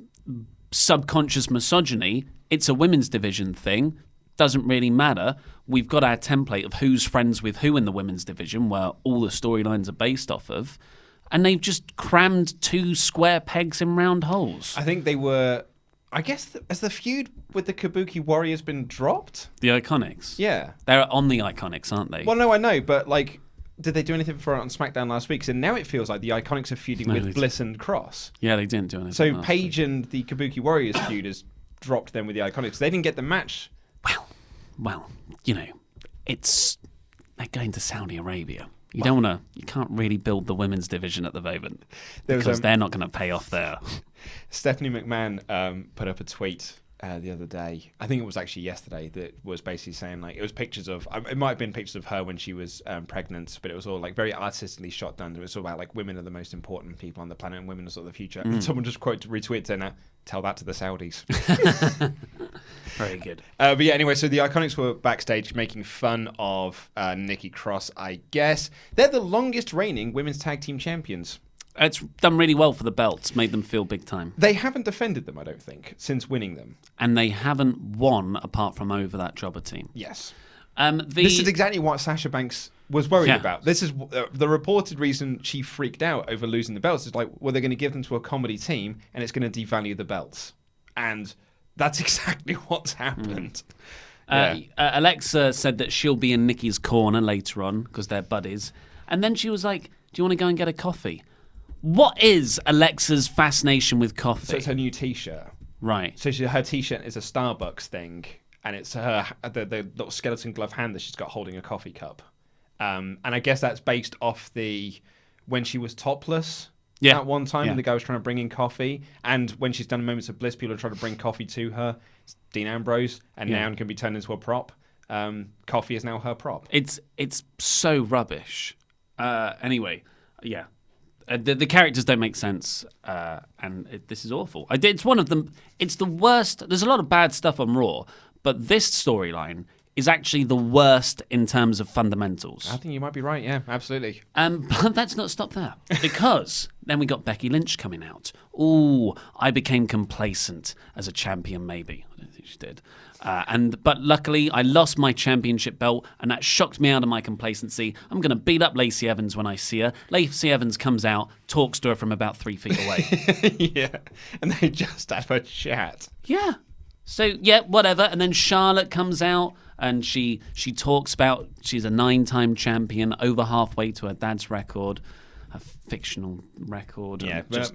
subconscious misogyny. It's a women's division thing. Doesn't really matter. We've got our template of who's friends with who in the women's division, where all the storylines are based off of, and they've just crammed 2 square pegs in round holes. I think they were. I guess has the feud with the Kabuki Warriors been dropped? The Iconics. Yeah. They're on the Iconics, aren't they? Well, no, I know, but like, did they do anything for it on SmackDown last week? So now it feels like the Iconics are feuding No, with they Bliss and Cross. Yeah, they didn't do anything. So last week. Paige and the Kabuki Warriors feud has dropped then with the Iconics. They didn't get the match. Well, you know, they're going to Saudi Arabia. You can't really build the women's division at the moment because they're not going to pay off there. Stephanie McMahon put up a tweet the other day. I think it was actually yesterday that was basically saying like it was pictures of. It might have been pictures of her when she was pregnant, but it was all like very artistically shot done. It was all about like women are the most important people on the planet and women are sort of the future. And someone just retweeted saying that. Tell that to the Saudis. Very good. But yeah, anyway, so the Iconics were backstage making fun of Nikki Cross, I guess. They're the longest reigning women's tag team champions. It's done really well for the belts, made them feel big time. They haven't defended them, I don't think, since winning them. And they haven't won apart from over that jobber team. Yes. This This is exactly what Sasha Banks was worried Yeah. about. This is the reported reason she freaked out over losing the belts. Is like, well, they're going to give them to a comedy team and it's going to devalue the belts. And that's exactly what's happened. Alexa said that she'll be in Nikki's corner later on because they're buddies. And then she was like, do you want to go and get a coffee? What is Alexa's fascination with coffee? So it's her new T-shirt. Right. So her T-shirt is a Starbucks thing, and it's her the little skeleton glove hand that she's got holding a coffee cup. And I guess that's based off when she was topless. Yeah. At one time, Yeah. and the guy was trying to bring in coffee, and when she's done Moments of Bliss, people are trying to bring coffee to her. It's Dean Ambrose, and Yeah. now can be turned into a prop. Coffee is now her prop. It's so rubbish. Anyway, yeah. The characters don't make sense, and this is awful. It's one of them. It's the worst. There's a lot of bad stuff on Raw, but this storyline is actually the worst in terms of fundamentals. I think you might be right. Yeah, absolutely. But let's not stop there, because then we got Becky Lynch coming out. Ooh, I became complacent as a champion, maybe. I don't think she did. But luckily, I lost my championship belt, and that shocked me out of my complacency. I'm going to beat up Lacey Evans when I see her. Lacey Evans comes out, talks to her from about 3 feet away. Yeah, and they just have a chat. Yeah. So, yeah, whatever. And then Charlotte comes out, and she talks about she's a 9-time champion, over halfway to her dad's record, a fictional record. Yeah, just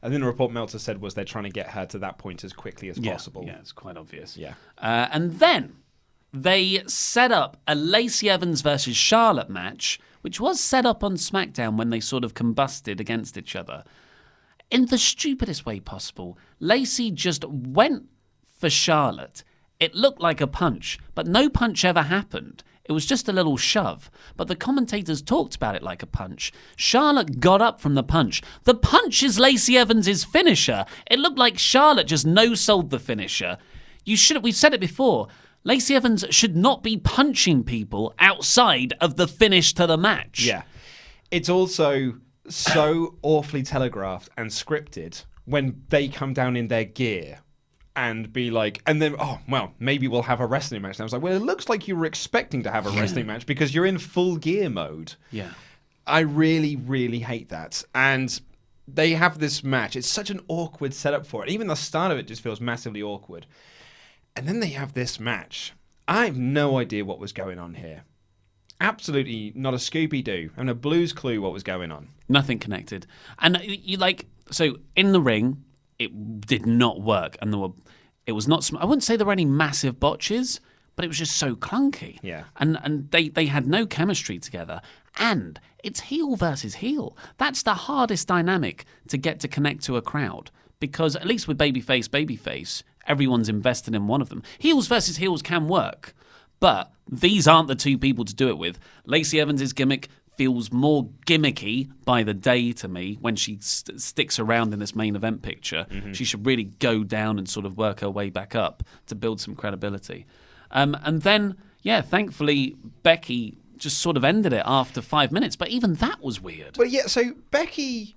I think the report Meltzer said was they're trying to get her to that point as quickly as possible. Yeah, it's quite obvious. Yeah. And then they set up a Lacey Evans versus Charlotte match, which was set up on SmackDown when they sort of combusted against each other. In the stupidest way possible, Lacey just went for Charlotte. It looked like a punch, but no punch ever happened. It was just a little shove, but the commentators talked about it like a punch. Charlotte got up from the punch. The punch is Lacey Evans' finisher. It looked like Charlotte just no-sold the finisher. We've said it before. Lacey Evans should not be punching people outside of the finish to the match. Yeah. It's also so awfully telegraphed and scripted when they come down in their gear and be like, and then, oh, well, maybe we'll have a wrestling match. And I was like, well, it looks like you were expecting to have a wrestling match because you're in full gear mode. Yeah. I really, really hate that. And they have this match. It's such an awkward setup for it. Even the start of it just feels massively awkward. And then they have this match. I have no idea what was going on here. Absolutely not a Scooby-Doo and a Blue's Clue what was going on. Nothing connected. And so in the ring, it did not work. And it was not, I wouldn't say there were any massive botches, but it was just so clunky. Yeah. And they had no chemistry together. And it's heel versus heel. That's the hardest dynamic to get to connect to a crowd. Because at least with babyface, everyone's invested in one of them. Heels versus heels can work. But these aren't the two people to do it with. Lacey Evans' gimmick feels more gimmicky by the day to me when she sticks around in this main event picture. Mm-hmm. She should really go down and sort of work her way back up to build some credibility. And then, thankfully, Becky just sort of ended it after 5 minutes. But even that was weird. But yeah, so Becky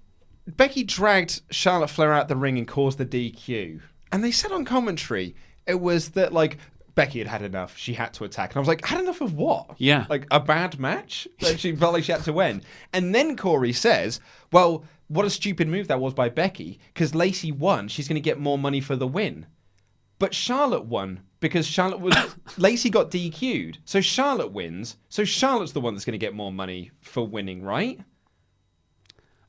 dragged Charlotte Flair out the ring and caused the DQ. And they said on commentary it was that, like, Becky had enough. She had to attack. And I was like, had enough of what? Yeah. Like, a bad match? That she felt like she had to win. And then Corey says, well, what a stupid move that was by Becky. Because Lacey won. She's going to get more money for the win. But Charlotte won because Lacey got DQ'd. So Charlotte wins. So Charlotte's the one that's going to get more money for winning, right?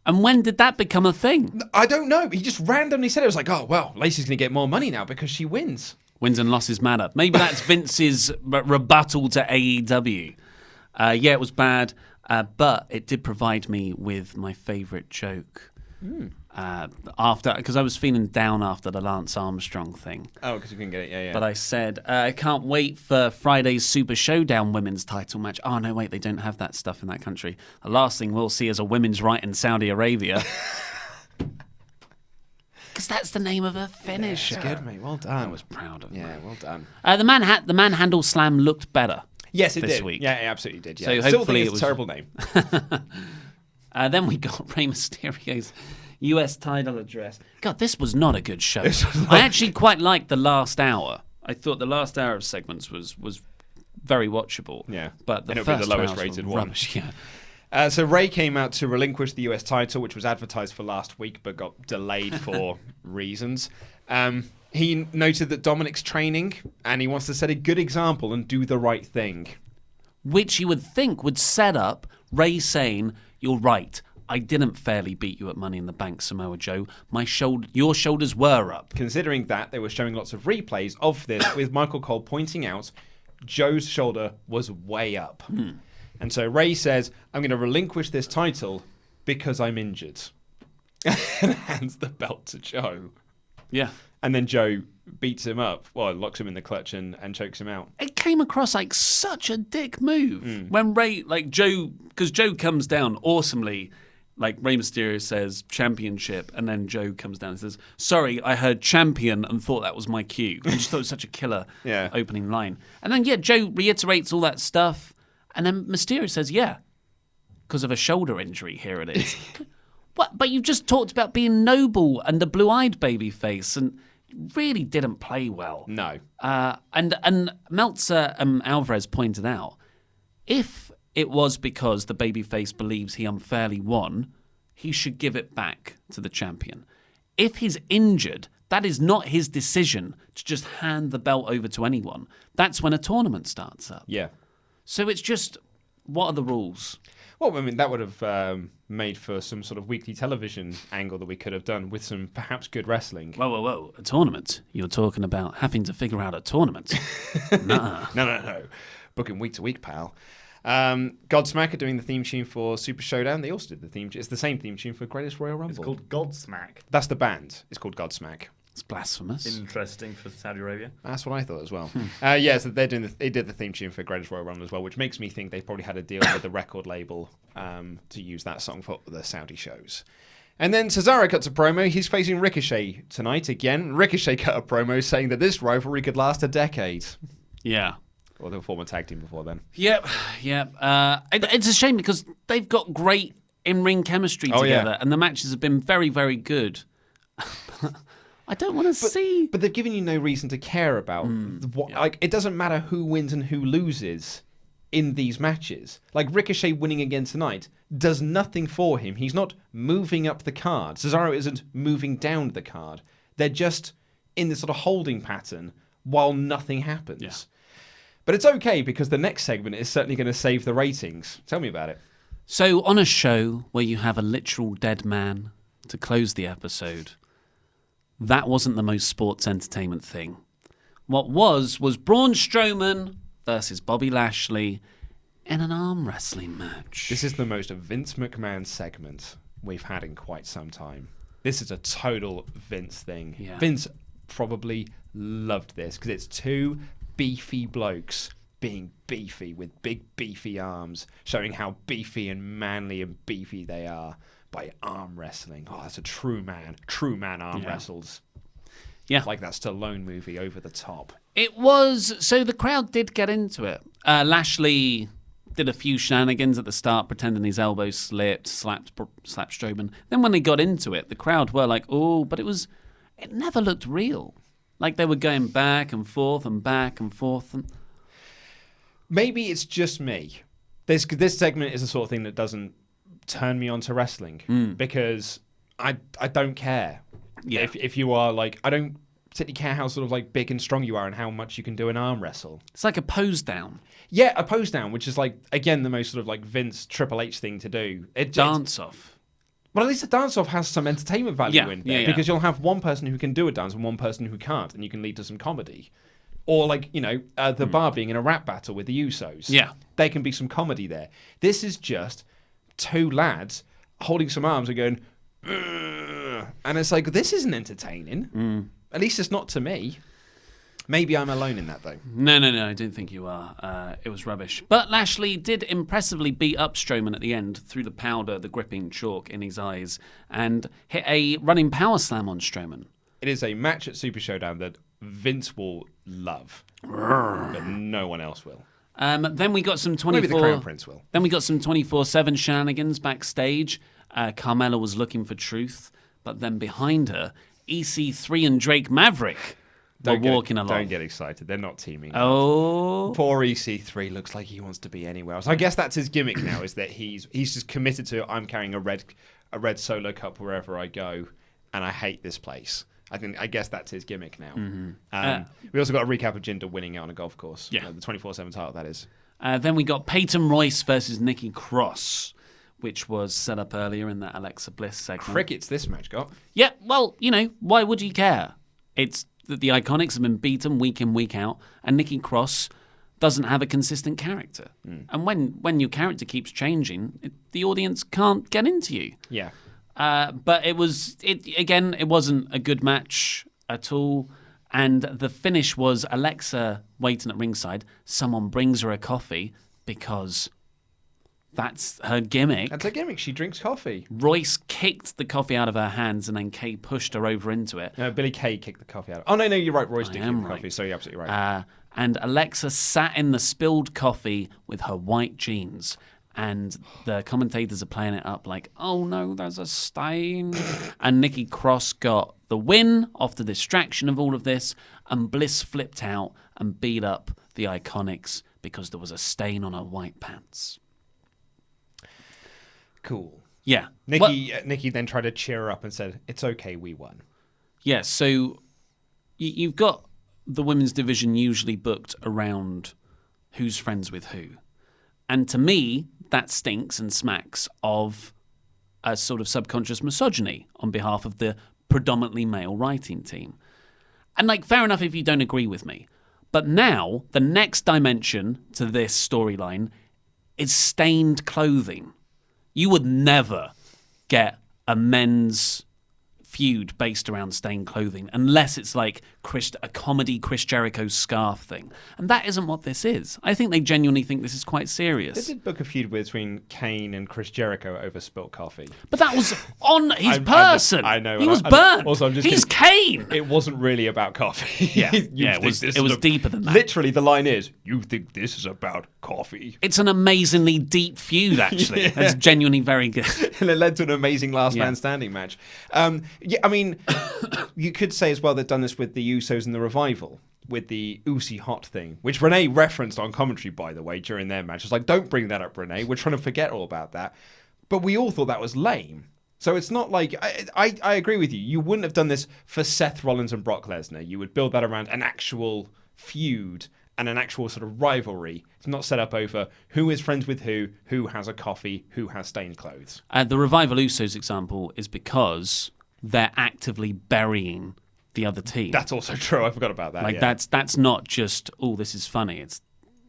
And when did that become a thing? I don't know. He just randomly said it. It was like, oh, well, Lacey's going to get more money now because she wins. Wins and losses matter. Maybe that's Vince's rebuttal to AEW. It was bad, but it did provide me with my favourite joke. Because I was feeling down after the Lance Armstrong thing. Oh, because you couldn't get it, yeah. But I said, I can't wait for Friday's Super Showdown women's title match. Oh, no, wait, they don't have that stuff in that country. The last thing we'll see is a women's right in Saudi Arabia. Because that's the name of a finisher. Yeah, good, mate. Well done. I was proud of him. Yeah, well done. The manhandle slam looked better. Yes, it this did. week. Yeah, it absolutely did. Yeah. So Still hopefully think it's it was a terrible name. Then we got Rey Mysterio's US title address. God, this was not a good show. I actually quite liked the last hour. I thought the last hour of segments was very watchable. Yeah. But the And it'll be first the lowest hours were rated one. rubbish, yeah. So Ray came out to relinquish the US title, which was advertised for last week, but got delayed for reasons. He noted that Dominic's training, and he wants to set a good example and do the right thing. Which you would think would set up Ray saying, "You're right. I didn't fairly beat you at Money in the Bank, Samoa Joe. Your shoulders were up." Considering that, they were showing lots of replays of this, with Michael Cole pointing out Joe's shoulder was way up. And so Ray says, I'm going to relinquish this title because I'm injured. And hands the belt to Joe. Yeah. And then Joe beats him up, locks him in the clutch and chokes him out. It came across like such a dick move when Ray, because Joe comes down awesomely. Like Rey Mysterio says, championship, and then Joe comes down and says, sorry, I heard champion and thought that was my cue. I just thought it was such a killer opening line. And then, Joe reiterates all that stuff, and then Mysterio says, because of a shoulder injury, here it is. What? But you've just talked about being noble and the blue-eyed baby face, and really didn't play well. No. And Meltzer and Alvarez pointed out, if it was because the babyface believes he unfairly won, he should give it back to the champion. If he's injured, that is not his decision to just hand the belt over to anyone. That's when a tournament starts up. Yeah. So it's just, what are the rules? Well, I mean, that would have made for some sort of weekly television angle that we could have done with some perhaps good wrestling. Whoa. A tournament? You're talking about having to figure out a tournament? Nah. No. Booking week to week, pal. Godsmack are doing the theme tune for Super Showdown. They also did the theme tune. It's the same theme tune for Greatest Royal Rumble. It's called Godsmack. That's the band. It's called Godsmack. It's blasphemous. Interesting for Saudi Arabia. That's what I thought as well. So they did the theme tune for Greatest Royal Rumble as well, which makes me think they probably had a deal with the record label to use that song for the Saudi shows. And then Cesaro cuts a promo. He's facing Ricochet tonight again. Ricochet cut a promo saying that this rivalry could last a decade. Yeah. Or they were former tag team before then. Yep. It's a shame because they've got great in-ring chemistry together, and the matches have been very, very good. I don't want to see. But they've given you no reason to care about what. Like, it doesn't matter who wins and who loses. in these matches. Like Ricochet winning again tonight does nothing for him. He's not moving up the card. Cesaro isn't moving down the card. They're just in this sort of holding pattern while nothing happens. Yeah. But it's okay because the next segment is certainly going to save the ratings. Tell me about it. So, on a show where you have a literal dead man to close the episode, that wasn't the most sports entertainment thing. What was Braun Strowman versus Bobby Lashley in an arm wrestling match. This is the most Vince McMahon segment we've had in quite some time. This is a total Vince thing. Yeah. Vince probably loved this because it's two beefy blokes being beefy with big beefy arms, showing how beefy and manly and beefy they are by arm wrestling. Oh, that's a true man. True man arm wrestles. Yeah. Like that Stallone movie, Over the Top. It was, so the crowd did get into it. Lashley did a few shenanigans at the start, pretending his elbow slipped, slapped Strowman. Then when they got into it, the crowd were like, oh, but it never looked real. Like they were going back and forth and back and forth. And Maybe it's just me. This segment is the sort of thing that doesn't turn me on to wrestling because I don't care. Yeah. If you are like, I don't particularly care how sort of like big and strong you are and how much you can do an arm wrestle. It's like a pose down. Yeah, a pose down, which is like, again, the most sort of like Vince Triple H thing to do. Dance off. Well, at least a dance off has some entertainment value Yeah, in there yeah. because you'll have one person who can do a dance and one person who can't, and you can lead to some comedy. Or like, the Bar being in a rap battle with the Usos. Yeah. There can be some comedy there. This is just two lads holding some arms and going, "Ugh," and it's like, this isn't entertaining. At least it's not to me. Maybe I'm alone in that, though. No, I don't think you are. It was rubbish. But Lashley did impressively beat up Strowman at the end through the powder, the gripping chalk in his eyes, and hit a running power slam on Strowman. It is a match at Super Showdown that Vince will love, but no one else will. Then we got some 24. Maybe the Crown Prince will. Then we got some 24/7 shenanigans backstage. Carmella was looking for truth, but then behind her, EC3 and Drake Maverick were walking along. Don't get excited. They're not teaming. Oh, Poor EC3 looks like he wants to be anywhere else. I guess that's his gimmick now, is that he's just committed to, I'm carrying a red solo cup wherever I go, and I hate this place. I guess that's his gimmick now. We also got a recap of Jinder winning out on a golf course. Yeah. The 24/7 title, that is. Then we got Peyton Royce versus Nikki Cross, which was set up earlier in that Alexa Bliss segment. Crickets this match got. Yeah, well, why would you care? It's that the Iconics have been beaten week in, week out, and Nikki Cross doesn't have a consistent character. And when your character keeps changing, the audience can't get into you. Yeah. But it wasn't a good match at all. And the finish was Alexa waiting at ringside. Someone brings her a coffee because that's her gimmick. That's her gimmick. She drinks coffee. Royce kicked the coffee out of her hands and then Kay pushed her over into it. No, Billy Kay kicked the coffee out. Oh, no, you're right. Royce did am kick the right. coffee, so you're absolutely right. And Alexa sat in the spilled coffee with her white jeans. And the commentators are playing it up like, oh no, there's a stain. And Nikki Cross got the win off the distraction of all of this. And Bliss flipped out and beat up the Iconics because there was a stain on her white pants. Cool. Yeah. Nikki then tried to cheer her up and said, it's okay, we won. Yeah, so you've got the women's division usually booked around who's friends with who. And to me, that stinks and smacks of a sort of subconscious misogyny on behalf of the predominantly male writing team. And fair enough if you don't agree with me. But now, the next dimension to this storyline is stained clothing. You would never get a men's feud based around stained clothing unless it's like a comedy Chris Jericho scarf thing. And that isn't what this is. I think they genuinely think this is quite They serious. did book a feud between Kane and Chris Jericho over spilt coffee. But that was on his I know- person. I know, He and was I- burnt. also, I'm just He's Kane. It wasn't really about coffee. Yeah. You Yeah, it think was- this it is was deeper than that. Literally, the line is, you think this is about coffee. It's an amazingly deep feud, actually. Yeah. That's genuinely very good. And it led to an amazing last Yeah. man standing match. You could say as well they've done this with the Usos and the Revival. with the Usi Hot thing, which Renee referenced on commentary, by the way, during their match. It's like, don't bring that up, Renee. We're trying to forget all about that. But we all thought that was lame. So it's not like I agree with you. You wouldn't have done this for Seth Rollins and Brock Lesnar. You would build that around an actual feud and an actual sort of rivalry. It's not set up over who is friends with who has a coffee, who has stained clothes. The Revival Usos example is because they're actively burying the other team. That's also true. I forgot about that. Like yeah. that's not just, oh, this is funny. It's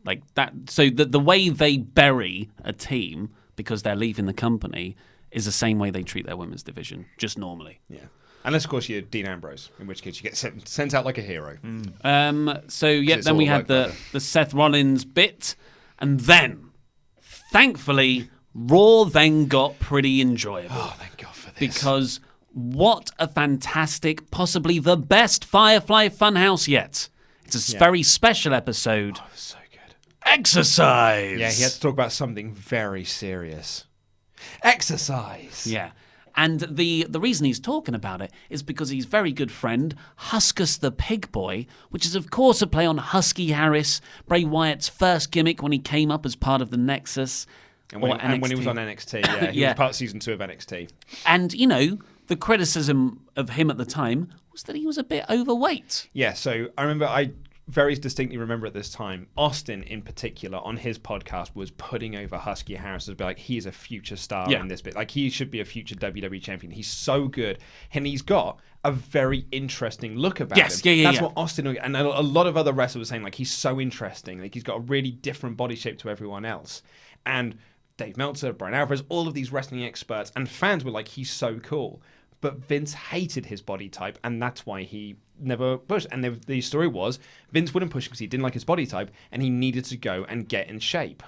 like that. So the way they bury a team because they're leaving the company is the same way they treat their women's division, just normally. Yeah. Unless, of course, you're Dean Ambrose, in which case you get sent out like a hero. So, yeah, it's then we all had like the Seth Rollins bit. And then, thankfully, Raw then got pretty enjoyable. Oh, thank God for this. Because what a fantastic, possibly the best Firefly Funhouse yet. It's a very special episode. Oh, so good. Exercise! Yeah, he had to talk about something very serious. Exercise. Yeah. And the reason he's talking about it is because his very good friend, Huskus the Pig Boy, which is, of course, a play on Husky Harris, Bray Wyatt's first gimmick when he came up as part of the Nexus. And when he was on NXT, yeah. He Yeah. was part of season 2 of NXT. And, you know, the criticism of him at the time was that he was a bit overweight. Yeah, so I very distinctly remember at this time, Austin in particular on his podcast was putting over Husky Harris as be like, he's a future star Yeah. in this bit. Like, he should be a future WWE champion. He's so good. And he's got a very interesting look about Yes, him. yeah. That's what Austin, and a lot of other wrestlers were saying, like, he's so interesting. Like, he's got a really different body shape to everyone else. And Dave Meltzer, Brian Alvarez, all of these wrestling experts and fans were like, he's so cool. But Vince hated his body type, and that's why he never pushed. And the story was, Vince wouldn't push because he didn't like his body type, and he needed to go and get in shape.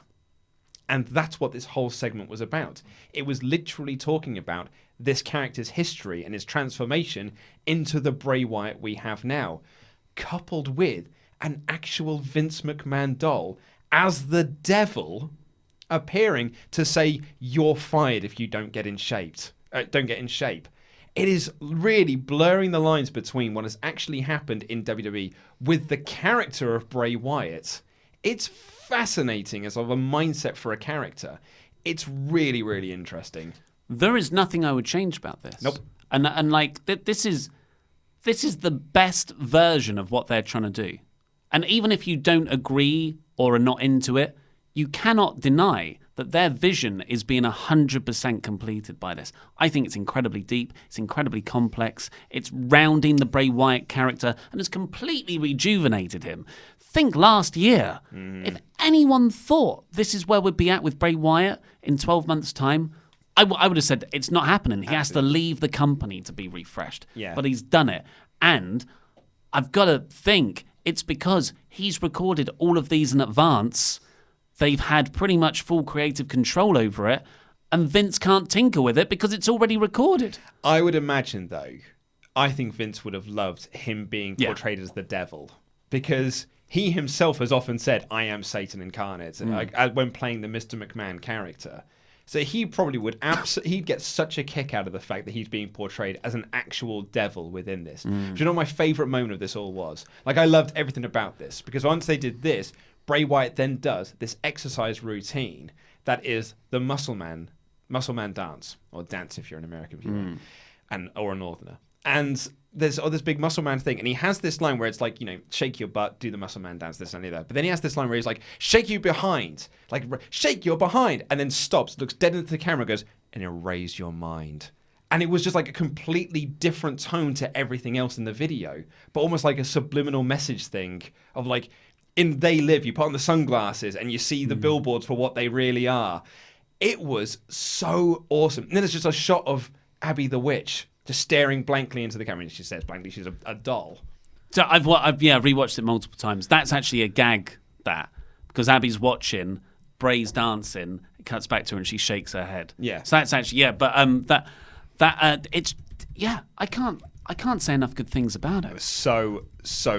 And that's what this whole segment was about. It was literally talking about this character's history and his transformation into the Bray Wyatt we have now, coupled with an actual Vince McMahon doll as the devil appearing to say, you're fired if you don't get in shape. It is really blurring the lines between what has actually happened in WWE with the character of Bray Wyatt. It's fascinating as of a mindset for a character. It's really, really interesting. There is nothing I would change about this. Nope. And like, this is the best version of what they're trying to do. And even if you don't agree or are not into it, you cannot deny that their vision is being 100% completed by this. I think it's incredibly deep, it's incredibly complex, it's rounding the Bray Wyatt character and has completely rejuvenated him. Think last year, if anyone thought this is where we'd be at with Bray Wyatt in 12 months' time, I would have said it's not happening. He has to leave the company to be refreshed. Yeah. But he's done it. And I've got to think it's because he's recorded all of these in advance. They've had pretty much full creative control over it, and Vince can't tinker with it because it's already recorded. I would imagine, though, I think Vince would have loved him being Yeah. portrayed as the devil, because he himself has often said, I am Satan incarnate, when playing the Mr. McMahon character. So he probably would he'd get such a kick out of the fact that he's being portrayed as an actual devil within this. Do you know what my favourite moment of this all was? Like, I loved everything about this, because once they did this, Bray Wyatt then does this exercise routine that is the muscle man dance, or dance if you're an American viewer, or a Northerner. And there's this big muscle man thing, and he has this line where it's like, you know, shake your butt, do the muscle man dance, this and that. But then he has this line where he's like, shake you behind, like shake your behind, and then stops, looks dead into the camera, goes, and erase your mind. And it was just like a completely different tone to everything else in the video, but almost like a subliminal message thing of like, in They Live, you put on the sunglasses and you see the billboards for what they really are. It was so awesome. And then there's just a shot of Abby the Witch just staring blankly into the camera. And she says blankly, she's a doll. So I've rewatched it multiple times. That's actually a gag, because Abby's watching, Bray's dancing, it cuts back to her and she shakes her head. Yeah. So that's actually, but it's, I can't say enough good things about it. So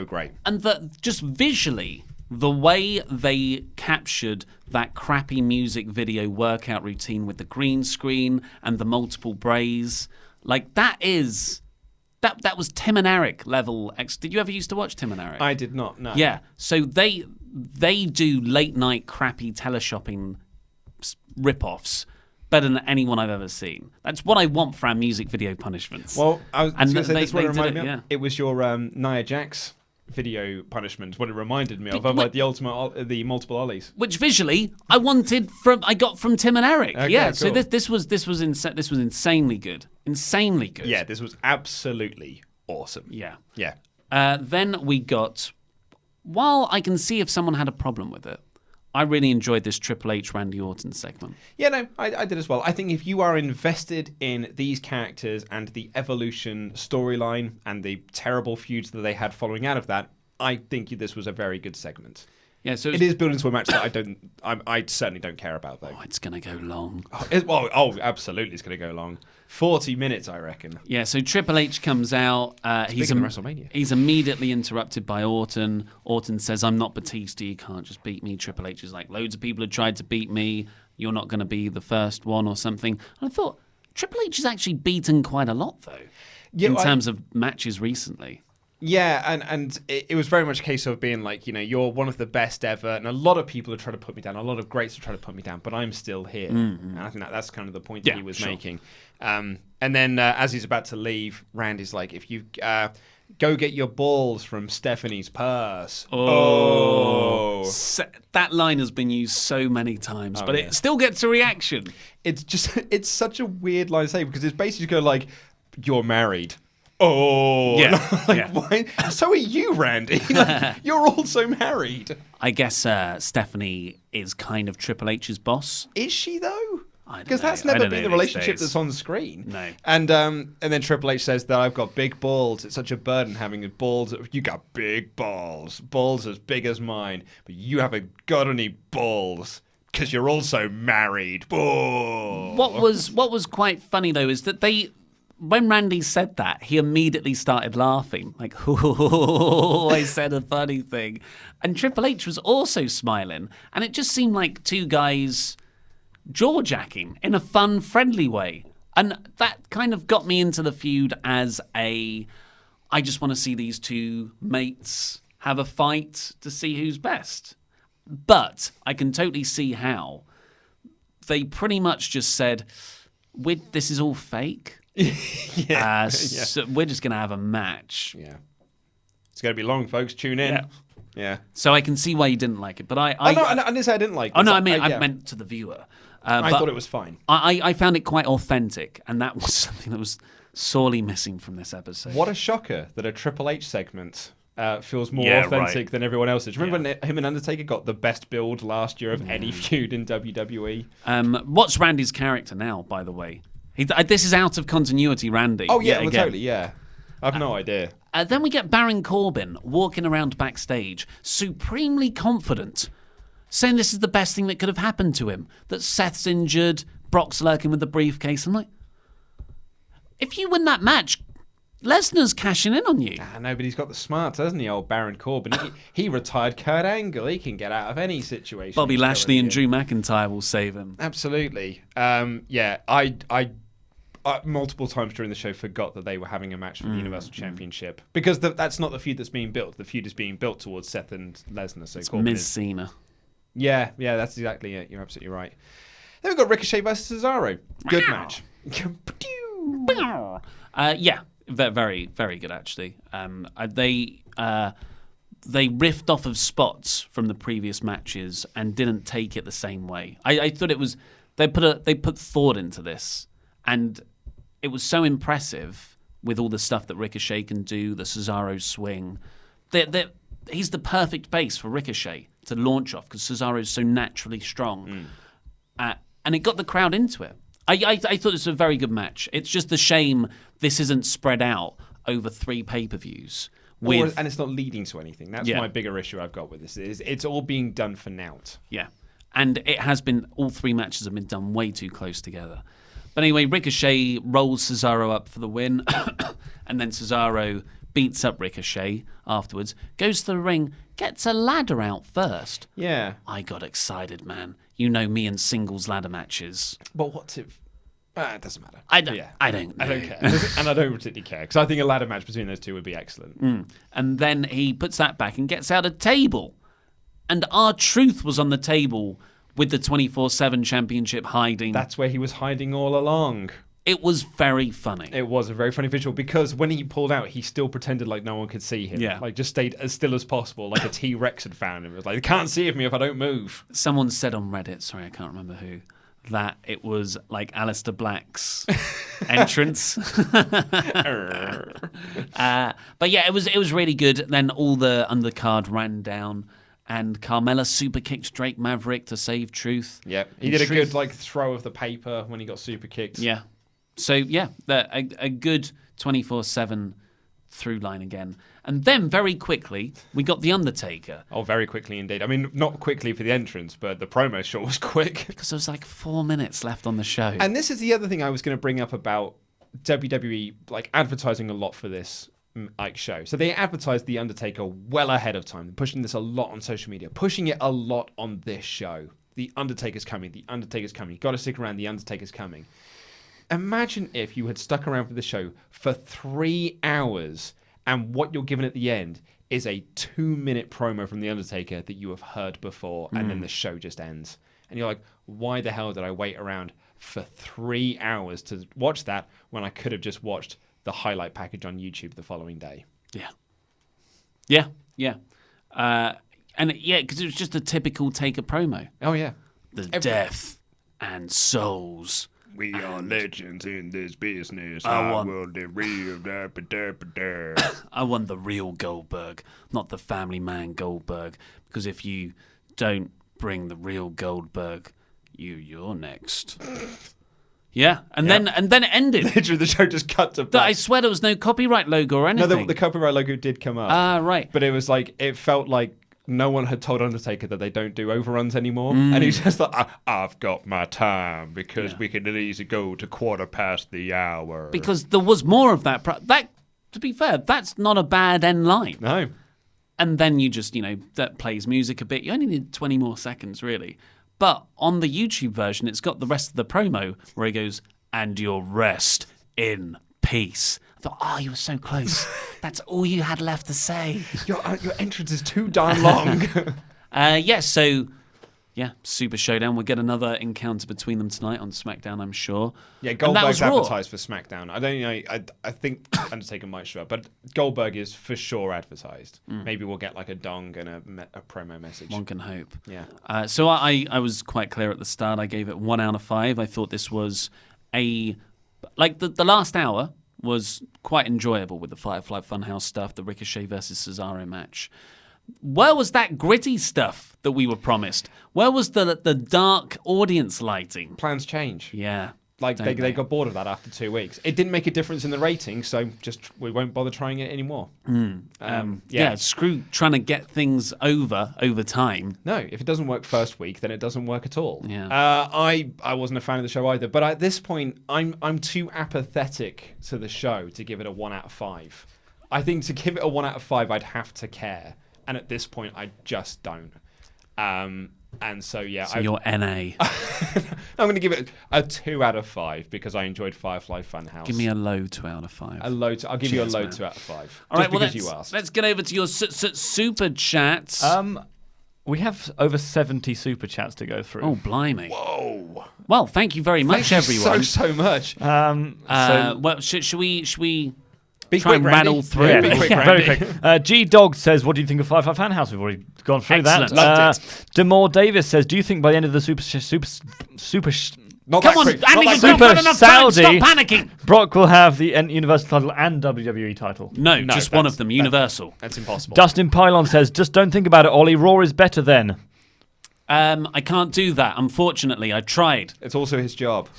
great. And that just visually, the way they captured that crappy music video workout routine with the green screen and the multiple brays, like that is that was Tim and Eric level. Did you ever used to watch Tim and Eric? I did not. No. Yeah, so they do late night crappy teleshopping rip-offs better than anyone I've ever seen. That's what I want for our music video punishments. Well, I was going to say they- this one they reminded did me it, of. yeah. It was your Nia Jax video punishment. What it reminded me of, But- like the multiple ollies. Which visually I got from Tim and Eric. Okay, yeah, so cool. this was insanely good. Insanely good. Yeah, this was absolutely awesome. Yeah. Yeah. Then we got, while I can see if someone had a problem with it, I really enjoyed this Triple H Randy Orton segment. Yeah, no, I did as well. I think if you are invested in these characters and the Evolution storyline and the terrible feuds that they had following out of that, I think this was a very good segment. Yeah, so It is building to a match that I certainly don't care about, though. Oh, it's going to go long. Absolutely, it's going to go long. 40 minutes, I reckon. Yeah, so Triple H comes out. He's Speaking of WrestleMania. He's immediately interrupted by Orton. Orton says, "I'm not Batista. You can't just beat me." Triple H is like, "Loads of people have tried to beat me. You're not going to be the first one," or something. And I thought Triple H has actually beaten quite a lot, though, Yeah, in terms of matches recently. Yeah, and it was very much a case of being like, you're one of the best ever, and a lot of people have tried to put me down, a lot of greats have tried to put me down, but I'm still here. And I think that's kind of the point that he was making. And then as he's about to leave, Randy's like, if you go get your balls from Stephanie's purse. That line has been used so many times, but yeah. it still gets a reaction. It's such a weird line to say, because it's basically go like, you're married. Oh, Yeah, like, yeah. why? So are you, Randy? Like, you're also married. I guess Stephanie is kind of Triple H's boss. Is she though? I don't Because that's know. I never don't been know the these relationship days. that's on screen. No. And then Triple H says that I've got big balls. It's such a burden having balls. You got big balls, balls as big as mine, but you haven't got any balls because you're also married. Oh. What was quite funny though is that when Randy said that, he immediately started laughing, like, "Oh, I said a funny thing," and Triple H was also smiling, and it just seemed like two guys jaw-jacking in a fun, friendly way, and that kind of got me into the feud as I just want to see these two mates have a fight to see who's best, but I can totally see how they pretty much just said, "This is all fake." So we're just going to have a match. Yeah. It's going to be long, folks. Tune in. Yeah. So I can see why you didn't like it, but I didn't say I didn't like oh this. no, I mean yeah. I meant to the viewer. I but thought it was fine. I found it quite authentic, and that was something that was sorely missing from this episode. What a shocker that a Triple H segment feels more Yeah, authentic right. than everyone else's. Remember when him and Undertaker got the best build last year of any feud in WWE? What's Randy's character now, by the way? This is out of continuity, Randy. Oh, yeah, yet well, again. totally, yeah. I've no idea. Then we get Baron Corbin walking around backstage, supremely confident, saying this is the best thing that could have happened to him, that Seth's injured, Brock's lurking with the briefcase. I'm like, if you win that match, Lesnar's cashing in on you. I know, but he's got the smarts, hasn't he, old Baron Corbin? He retired Kurt Angle. He can get out of any situation. Bobby he's Lashley and currently Drew McIntyre will save him. in. Absolutely. I multiple times during the show forgot that they were having a match for the Universal Championship, because that's not the feud that's being built. The feud is being built towards Seth and Lesnar. So Corbin Ms. is- Cena. Yeah, that's exactly it. You're absolutely right. Then we've got Ricochet versus Cesaro. Good match. Yeah, very, very good actually. They riffed off of spots from the previous matches and didn't take it the same way. I thought it was they put thought into this, and it was so impressive with all the stuff that Ricochet can do, the Cesaro swing. He's the perfect base for Ricochet to launch off because Cesaro's so naturally strong, and it got the crowd into it. I thought this was a very good match. It's just a shame this isn't spread out over 3 pay-per-views. And it's not leading to anything. That's Yeah. my bigger issue I've got with this. It's all being done for nout. Yeah. And it has been, all 3 matches have been done way too close together. But anyway, Ricochet rolls Cesaro up for the win. And then Cesaro beats up Ricochet afterwards, goes to the ring, gets a ladder out first. Yeah. I got excited, man. You know me and singles ladder matches. But what's it? It doesn't matter. I don't. Yeah. I don't know. I don't care, and I don't particularly care because I think a ladder match between those two would be excellent. And then he puts that back and gets out a table, and R-Truth was on the table with the 24/7 championship hiding. That's where he was hiding all along. It was very funny. It was a very funny visual because when he pulled out, he still pretended like no one could see him. Yeah. Like just stayed as still as possible, like a T-Rex had found him. It was like, they can't see me if I don't move. Someone said on Reddit, sorry, I can't remember who, that it was like Alistair Black's entrance. But yeah, it was really good. Then all the undercard ran down, and Carmella super kicked Drake Maverick to save Truth. Yep. He And did a Truth- good like throw of the paper when he got super kicked. Yeah. So yeah, a good 24/7 through line again. And then very quickly we got the Undertaker, Oh, very quickly indeed. I mean, not quickly for the entrance, but the promo shot was quick. because there was like 4 minutes left on the show. And this is the other thing I was going to bring up about WWE, like advertising a lot for this like show. So they advertised the Undertaker well ahead of time, pushing this a lot on social media, pushing it a lot on this show. The Undertaker's coming. The Undertaker's coming. You got to stick around. The Undertaker's coming. Imagine if you had stuck around for the show for 3 hours and what you're given at the end is a 2-minute promo from The Undertaker that you have heard before and then the show just ends. And you're like, why the hell did I wait around for 3 hours to watch that when I could have just watched the highlight package on YouTube the following day? Yeah. And yeah, because it was just a typical Taker promo. Oh, yeah. The death and souls. We are legends in this business. I I want- will the real I want the real Goldberg, not the family man Goldberg. Because if you don't bring the real Goldberg, you're next. Yeah, and then it ended. Literally, the show just cut to I black. swear there was no copyright logo or No, anything. the copyright logo did come up. Ah, right. But it was like, it felt like no one had told Undertaker that they don't do overruns anymore. And he's just like, I've got my time because we can easily go to 1:15. Because there was more of that. That, to be fair, that's not a bad end line. No. And then you just, that plays music a bit. You only need 20 more seconds, really. But on the YouTube version, it's got the rest of the promo where he goes, and you'll rest in peace. I thought, oh, you were so close. That's all you had left to say. Your entrance is too darn long. Super Showdown. We'll get another encounter between them tonight on SmackDown, I'm sure. Yeah, And that was Goldberg's Raw. advertised for SmackDown. I don't know. I think Undertaker might show up, but Goldberg is for sure advertised. Maybe we'll get like a dong and a promo message. One can hope. Yeah. So I was quite clear at the start. I gave it 1 out of 5. I thought this was the last hour was quite enjoyable with the Firefly Funhouse stuff, the Ricochet versus Cesaro match. Where was that gritty stuff that we were promised? Where was the dark audience lighting? Plans change. Yeah. Like don't they got bored of that after 2 weeks. It didn't make a difference in the ratings, so we won't bother trying it anymore. Screw trying to get things over time. No, if it doesn't work first week, then it doesn't work at all. Yeah. I wasn't a fan of the show either, but at this point, I'm too apathetic to the show to give it a 1 out of 5. I think to give it a 1 out of 5, I'd have to care, and at this point, I just don't. And so yeah, So you're NA. I'm going to give it a 2 out of 5 because I enjoyed Firefly Funhouse. Give me a low 2 out of 5. I'll give you a Cheers, low man. 2 out of 5. All right, just well, because you asked. let's get over to your super chats. We have over 70 super chats to go through. Oh, blimey. Whoa! Well, thank you very much, Thank you everyone. so much. Well, should we Be try quick, and Randy. rattle through? Yeah, be quick, very Randy. quick. G Dog says, "What do you think of Firefly Fan House?" We've already gone through Excellent. that. Loved Demore Davis says, "Do you think by the end of the Not Come that on, quick. Andy, Not you've that not quick. got enough time. Stop Saudi- panicking. Brock will have the Universal title and WWE title"? No, No, just one that's- of them, Universal. That's impossible. Dustin Pylon says, "Just don't think about it, Ollie. Raw is better then." I can't do that, unfortunately. I tried. It's also his job.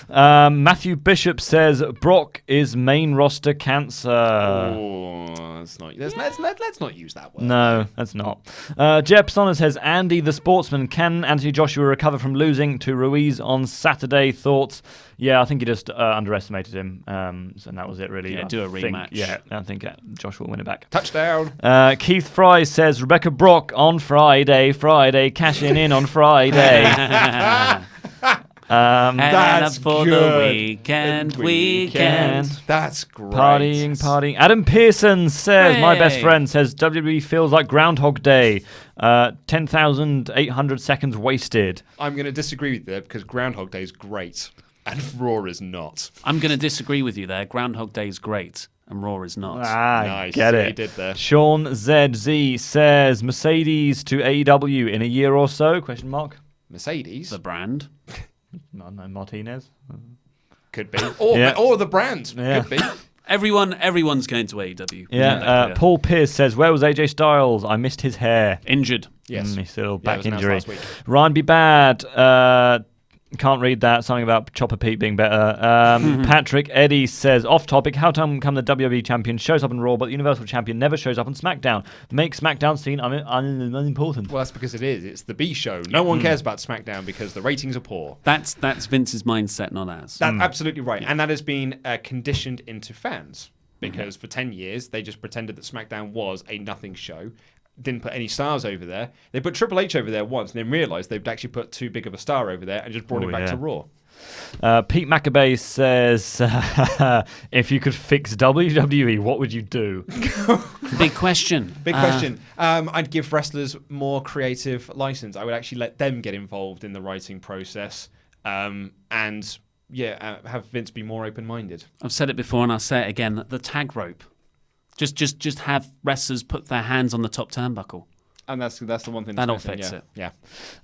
Matthew Bishop says, "Brock is main roster cancer." Oh, let's not use that word. No, that's not. Jeb Sonner says, "Andy the Sportsman, can Anthony Joshua recover from losing to Ruiz on Saturday?" Thoughts? Yeah, I think he just underestimated him, and that was it, really. Yeah, I do a think- rematch. Yeah, I think Joshua will win it back. Touchdown. Keith Fry says, "Rebecca Brock on Friday, cashing in on Friday." And That's up for the good. weekend. That's great. Partying. Adam Pearson says, my best Hey. friend says, WWE feels like Groundhog Day. 10,800 seconds wasted. I'm going to disagree with you there because Groundhog Day is great and Raw is not. I'm going to disagree with you there. Groundhog Day is great, and Raw is not. Nice. Get See it. what you did there. Sean ZZ says, Mercedes to AEW in a year or so? Question mark. Mercedes The brand. No, Martinez. could be, or Yeah. or the brand Yeah. could be. Everyone's going to AEW. Yeah. Make that clear. Paul Pierce says, where was AJ Styles? I missed his hair. Injured. Yes. He's still Yeah, it back was announced injury. last week. Ryan Be Bad. Can't read that. Something about Chopper Pete being better. Patrick Eddy says, off topic, how come the WWE champion shows up in Raw, but the Universal champion never shows up on SmackDown? Make SmackDown seem unimportant. Well, that's because it is. It's the B show. No one cares about SmackDown because the ratings are poor. That's Vince's mindset, not ours. That's absolutely right. And that has been conditioned into fans because for 10 years they just pretended that SmackDown was a nothing show. Didn't put any stars over there. They put Triple H over there once and then realised they'd actually put too big of a star over there and just brought him back to Raw. Pete Maccabee says, if you could fix WWE, what would you do? Big question. Big question. I'd give wrestlers more creative license. I would actually let them get involved in the writing process and have Vince be more open-minded. I've said it before and I'll say it again. The tag rope. Just have wrestlers put their hands on the top turnbuckle. And that's the one thing That'll that's missing, fix it.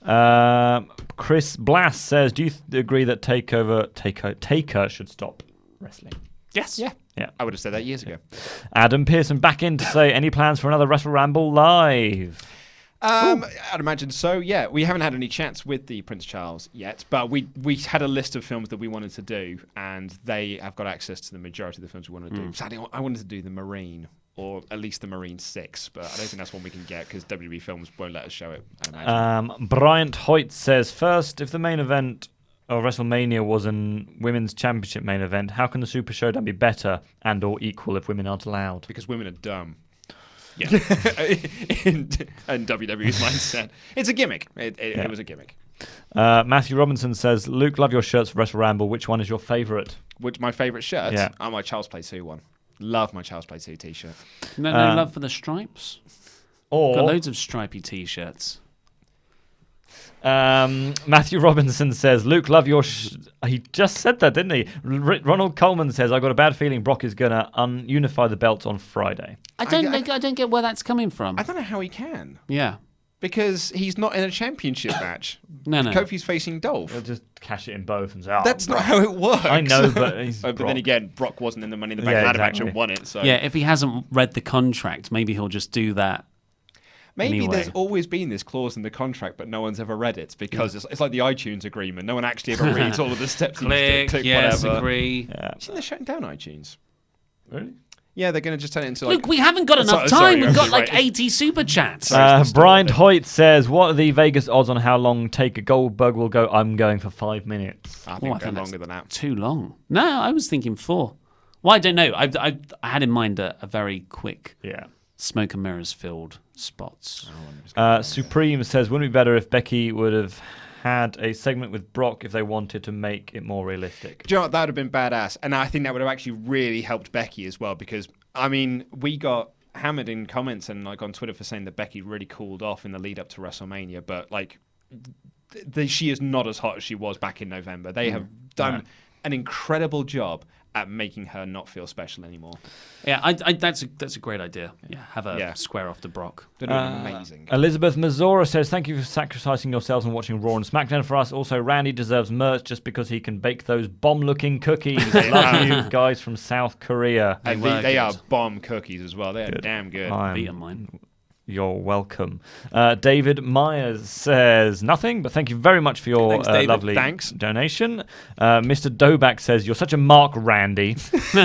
Yeah. Chris Blass says, do you agree that Taker should stop wrestling? Yes. Yeah. Yeah. I would have said that years ago. Adam Pearson back in to say, any plans for another Wrestle Ramble live? I'd imagine so. Yeah, we haven't had any chats with the Prince Charles yet, but we had a list of films that we wanted to do, and they have got access to the majority of the films we want to do. Sadly, I wanted to do the Marine, or at least the Marine 6, but I don't think that's one we can get because WB Films won't let us show it. I imagine. Bryant Hoyt says, first, if the main event of WrestleMania was an women's championship main event, how can the Super Showdown be better and or equal if women aren't allowed? Because women are dumb. Yeah. in WWE's mindset, it's a gimmick. It was a gimmick. Matthew Robinson says, Luke, love your shirts for Wrestle Ramble. Which one is your favourite? Which my favourite shirt? Yeah. My Child's Play 2 one. Love my Child's Play 2 t-shirt. No love for the stripes. Or Got loads of stripy t-shirts. Matthew Robinson says, Luke, love your... He just said that, didn't he? Ronald Coleman says, I got a bad feeling Brock is going to unify the belts on Friday. I don't get where that's coming from. I don't know how he can. Yeah. Because he's not in a championship match. No. Kofi's facing Dolph. He'll just cash it in both and say, oh, That's not how it works. I know, but he's But then Brock. again, Brock wasn't in the Money in the Bank Yeah, ladder match exactly. and won it. So Yeah, if he hasn't read the contract, maybe he'll just do that. maybe anyway. there's always been this clause in the contract, but no one's ever read it because it's like the iTunes agreement. No one actually ever reads all of the steps. You Click, click yes, whatever. agree. Yeah. You think they're shutting down iTunes? Really? Yeah, they're going to just turn it into like. Look, we haven't got enough Sorry, time. We've got you're like right. 80 super chats. Bryant Hoyt says, what are the Vegas odds on how long Taker Goldberg will go? I'm going for 5 minutes. I Oh, think I go think longer that's than that. Too long. No, I was thinking 4. Well, I don't know. I had in mind a very quick Yeah. smoke and mirrors filled spots. Supreme says, wouldn't it be better if Becky would have had a segment with Brock if they wanted to make it more realistic? Do you know what? That would have been badass. And I think that would have actually really helped Becky as well because, I mean, we got hammered in comments and like on Twitter for saying that Becky really cooled off in the lead up to WrestleMania, but like she is not as hot as she was back in November. They have done an incredible job at making her not feel special anymore. Yeah, that's a great idea. Yeah, have her square off to Brock. They're doing amazing. Elizabeth Mazora says, thank you for sacrificing yourselves and watching Raw and SmackDown for us. Also, Randy deserves merch just because he can bake those bomb-looking cookies. Love you guys from South Korea. And were they good. are bomb cookies as well. They're damn good. Beat 'em, mine. You're welcome. David Myers says nothing, but thank you very much for your Thanks, David. lovely Thanks. donation. Mr. Doback says, you're such a Mark Randy. All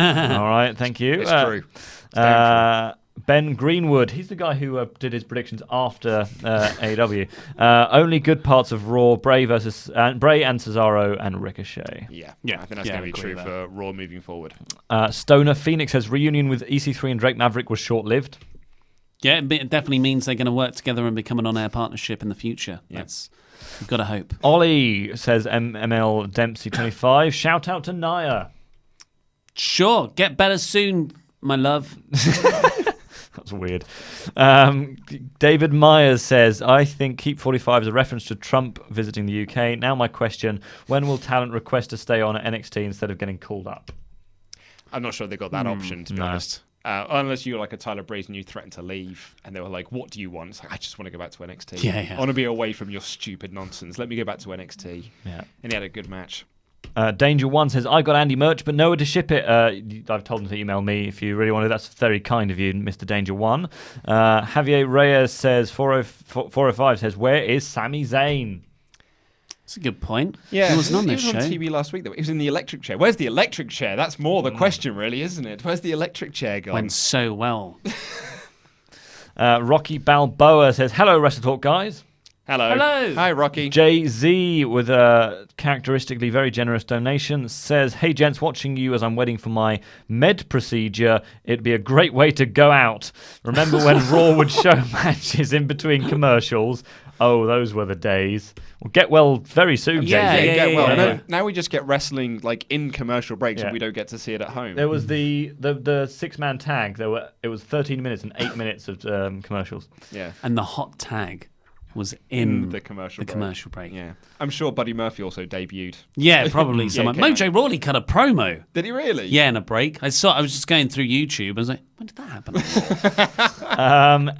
right, thank you. It's true. It's damn Ben Greenwood, he's the guy who did his predictions after AEW. Only good parts of Raw, Bray and Cesaro and Ricochet. Yeah, Yeah, I think that's yeah, going to I be agree true with for Raw moving forward. Stoner Phoenix says reunion with EC3 and Drake Maverick was short-lived. Yeah, it definitely means they're going to work together and become an on-air partnership in the future. That's we've got to hope. Ollie says ML Dempsey 25. Shout out to Naya. Sure, get better soon, my love. That's weird. David Myers says, I think Keep 45 is a reference to Trump visiting the UK. Now my question, when will talent request to stay on at NXT instead of getting called up? I'm not sure they got that option, to be honest. Unless you're like a Tyler Breeze and you threatened to leave, and they were like, "What do you want?" It's like, I just want to go back to NXT. Yeah. I want to be away from your stupid nonsense. Let me go back to NXT. Yeah. And he had a good match. Danger One says, I got Andy merch, but nowhere to ship it. I've told him to email me if you really want to. That's very kind of you, Mr. Danger One. Javier Reyes says, 405 says, where is Sami Zayn? That's a good point. Yeah, he wasn't on this he was show. on TV last week, though. He was in the electric chair. Where's the electric chair? That's more the question, really, isn't it? Where's the electric chair gone? Went so well. Rocky Balboa says, hello, Wrestle Talk guys. Hello. Hello. Hi, Rocky. Jay-Z, with a characteristically very generous donation, says, hey, gents, watching you as I'm waiting for my med procedure. It'd be a great way to go out. Remember when Raw would show matches in between commercials? Oh, those were the days. Well, get well very soon, Yeah, Jay-Z. Get well. yeah. Now we just get wrestling like in commercial breaks, Yeah. and we don't get to see it at home. There was the 6-man tag. It was 13 minutes and 8 minutes of commercials. Yeah. And the hot tag was in the commercial break. commercial break. Yeah. I'm sure Buddy Murphy also debuted. Yeah, probably Yeah, someone. came out. Mojo Rawley cut a promo. Did he really? Yeah, in a break. I was just going through YouTube. I was like, when did that happen?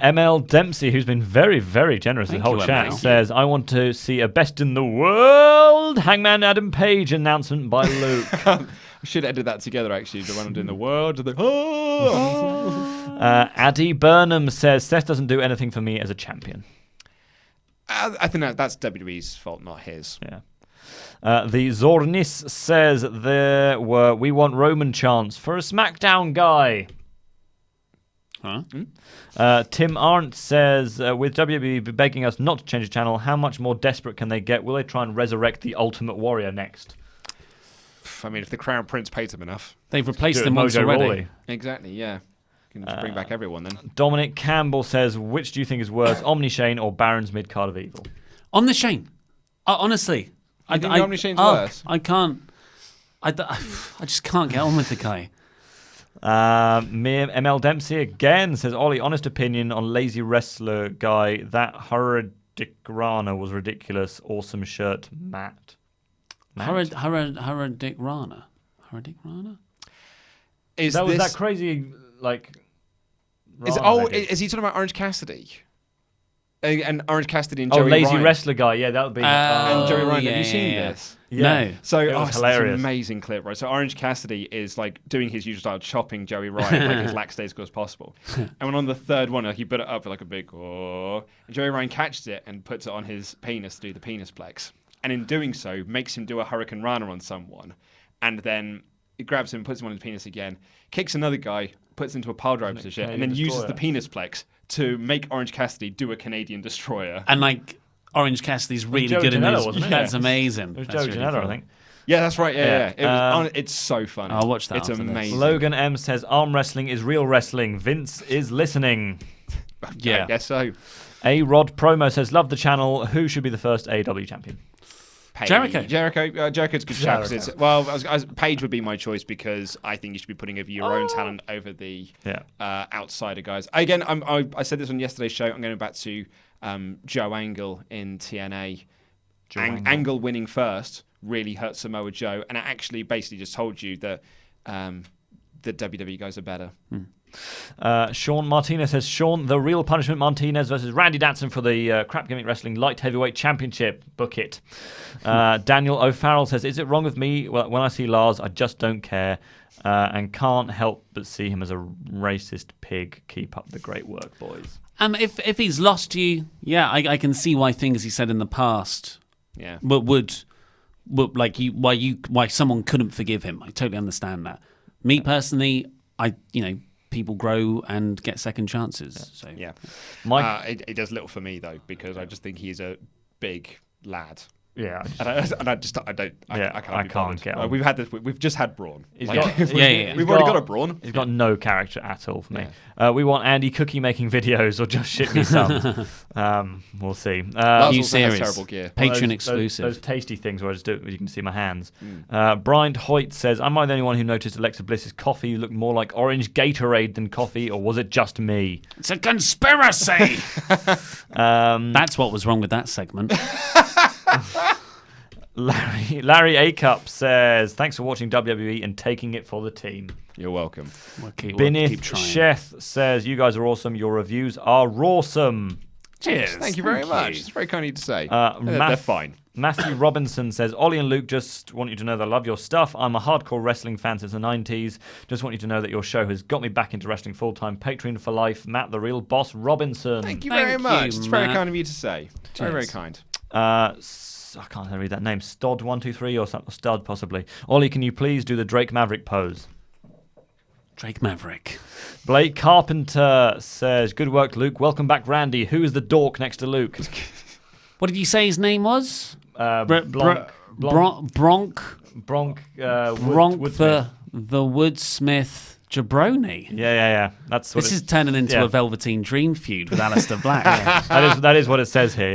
ML Dempsey, who's been very, very generous Thank the whole you, chat, ML. says, I want to see a best in the world Hangman Adam Page announcement by Luke. We should edit that together, actually. The one I'm doing the world. Addy Burnham says, Seth doesn't do anything for me as a champion. I think that's WWE's fault, not his. Yeah. The Zornis says we want Roman chants for a SmackDown guy. Huh? Tim Arndt says, with WWE begging us not to change the channel, how much more desperate can they get? Will they try and resurrect the Ultimate Warrior next? I mean, if the Crown Prince pays him enough. They've replaced Do it them once Mojo already. Rawley. Exactly, yeah. Can just bring back everyone then. Dominic Campbell says, which do you think is worse, Omni Shane or Baron's mid-card of evil? On the Shane. Honestly. You think Omni Shane's worse? I can't. I just can't get on with the guy. ML Dempsey again says, Ollie, honest opinion on lazy wrestler guy, that Hurridic Rana was ridiculous. Awesome shirt, Matt. Hurridic Rana. Hurridic Rana? Is That was this, that crazy, like... is, Rana oh, they did. is he talking about Orange Cassidy? And Orange Cassidy and Oh, Joey lazy Ryan. wrestler guy, yeah, that would be... And Joey Ryan. yeah, Have you seen yeah. this? No. So It was it's hilarious. an amazing clip, right? So Orange Cassidy is like doing his usual style, chopping Joey Ryan like as lackadaisical as possible. And when on the third one, he put it up with like a big oh, and Joey Ryan catches it and puts it on his penis to do the penis plex. And in doing so, makes him do a Hurricane Rana on someone, and then he grabs him, puts him on his penis again, kicks another guy, puts him into a pile driver position, and then Canadian uses the Destroyer. penis plex to make Orange Cassidy do a Canadian Destroyer. And like Orange Cassidy's really Joey good in Janela, this. wasn't it? That's Yeah. amazing. It was That's Joe really Janela, cool. I think. Yeah, that's right. Yeah. Yeah. It's so funny. I'll watch that It's after this. amazing. Logan M says, arm wrestling is real wrestling. Vince is listening. Yeah. I guess so. A Rod Promo says, love the channel. Who should be the first AEW champion? Paige. Jericho. Jericho's good shout. 'cause Jericho. it's- Well, Paige would be my choice because I think you should be putting over your own talent over the Yeah. outsider guys. Again, I said this on yesterday's show. I'm going back to Joe Angle in TNA. Angle winning first really hurt Samoa Joe, and it actually basically just told you that the WWE guys are better. Sean Martinez says, Sean, the real punishment Martinez versus Randy Datson for the Crap Gimmick Wrestling Light Heavyweight Championship. Book it. Daniel O'Farrell says, is it wrong with me? Well, when I see Lars, I just don't care and can't help but see him as a racist pig. Keep up the great work, boys. If he's lost you, yeah, I can see why things he said in the past Yeah. would why someone couldn't forgive him. I totally understand that. Me personally, people grow and get second chances. So Yeah. Mike, It does little for me though because I just think he's a big lad Yeah. I can't get on. We've had this. We've just had Braun. He's Like, got- we've yeah. we've already got a Braun. He's got no character at all for me. We want Andy cookie making videos or just ship me some. We'll see. Lars New also has series. terrible gear. Patreon Those exclusive. tasty things where I just do it, you can see my hands. Bryant Hoyt says, am I the only one who noticed Alexa Bliss's coffee looked more like orange Gatorade than coffee, or was it just me? It's a conspiracy. Um, That's what was wrong with that segment. Larry Acup says, thanks for watching WWE and taking it for the team. You're welcome. We'll keep Binith trying. Sheth says, you guys are awesome. Your reviews are awesome. Cheers. Thank you very much. It's very kind of you to say. Uh, They're fine. Matthew Robinson says, Ollie and Luke, just want you to know that I love your stuff. I'm a hardcore wrestling fan since the 90s. Just want you to know that your show has got me back into wrestling full-time. Patreon for life, Matt the Real Boss Robinson. Thank you Thank very much. you, It's very Matt. kind of you to say. Very, very Cheers. kind. I can't read that name. Stod123 or something. Stud, possibly. Ollie, can you please do the Drake Maverick pose? Drake Maverick. Blake Carpenter says, good work, Luke. Welcome back, Randy. Who is the dork next to Luke? What did you say his name was? Bronk. Bronk. Bronk. Bronk Woodsmith. the Woodsmith Jabroni. Yeah. That's what This is turning into yeah. a Velveteen Dream feud with Alistair Black. that is what it says here,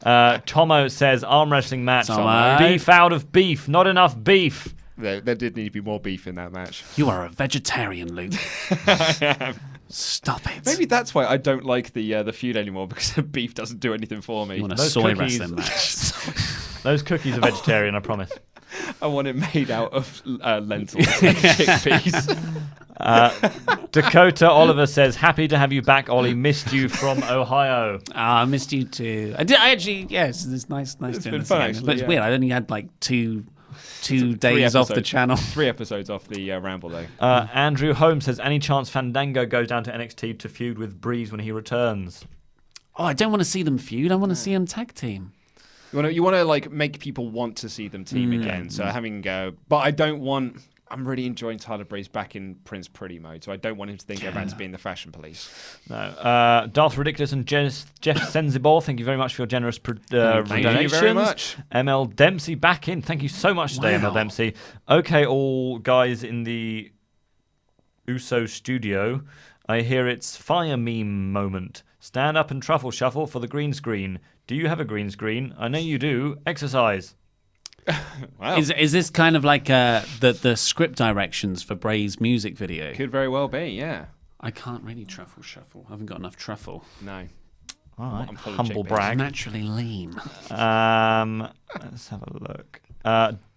yeah. Tomo says, arm wrestling match. Tomo. Beef out of beef. Not enough beef. There did need to be more beef in that match. You are a vegetarian, Luke. Stop it. Maybe that's why I don't like the feud anymore, because the beef doesn't do anything for me. you want a Those soy cookies- wrestling match. Those cookies are vegetarian, I promise. I want it made out of lentils and chickpeas. Dakota Oliver says, happy to have you back, Ollie. Missed you from Ohio. I missed you too. I actually, yes, it's nice doing been this fun, again. actually, But it's yeah. weird. I only had like two days off the episodes. channel. 3 episodes off the Ramble, though. Andrew Holmes says, any chance Fandango goes down to NXT to feud with Breeze when he returns? Oh, I don't want to see them feud. I want to see them tag team. You want to like make people want to see them team again. So having but I don't want. I'm really enjoying Tyler Breeze back in Prince Pretty mode, so I don't want him to go back to being the fashion police. No. Darth Ridiculous and Jeff Senzibor, thank you very much for your generous Thank donations. you very much. ML Dempsey back in. Thank you so much today, Wow. ML Dempsey. Okay, all guys in the USO studio, I hear it's fire meme moment. Stand up and truffle shuffle for the green screen. Do you have a green screen? I know you do. Exercise. Wow. Is this kind of like the script directions for Bray's music video? Could very well be, yeah. I can't really truffle shuffle. I haven't got enough truffle. No. All right. I'm full of Humble chickpeas. brag. Naturally lean. Let's have a look.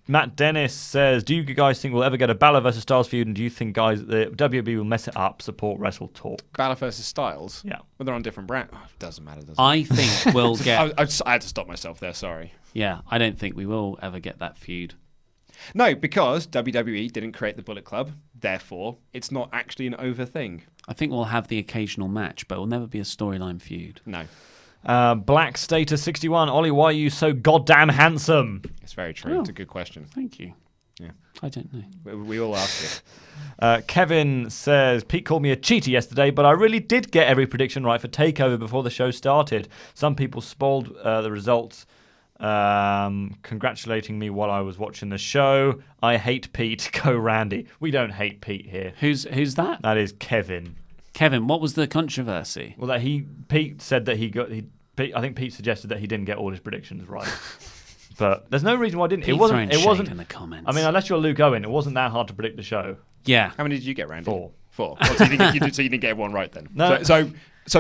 Matt Dennis says, do you guys think we'll ever get a Balor versus Styles feud? And do you think, guys, the WWE will mess it up? Support Wrestle Talk. Balor versus Styles? Yeah. Well, they're on different brands. Oh, doesn't matter, does it? I think we'll get. I had to stop myself there, sorry. Yeah, I don't think we will ever get that feud. No, because WWE didn't create the Bullet Club. Therefore, it's not actually an over thing. I think we'll have the occasional match, but it'll never be a storyline feud. No. Black Status 61. Ollie, why are you so goddamn handsome? It's very true. Oh. It's a good question. Thank you. Yeah. I don't know. We all ask it. Kevin says, Pete called me a cheater yesterday, but I really did get every prediction right for TakeOver before the show started. Some people spoiled the results, congratulating me while I was watching the show. I hate Pete. Go Randy. We don't hate Pete here. Who's that? That is Kevin. Kevin, what was the controversy? Well, Pete said that I think Pete suggested that he didn't get all his predictions right. But there's no reason why I didn't. Keep It wasn't. throwing It shade wasn't. in the comments. I mean, unless you're Luke Owen, it wasn't that hard to predict the show. yeah. How many did you get, Randy? 4. 4. Oh, so, you didn't get everyone right then? No. So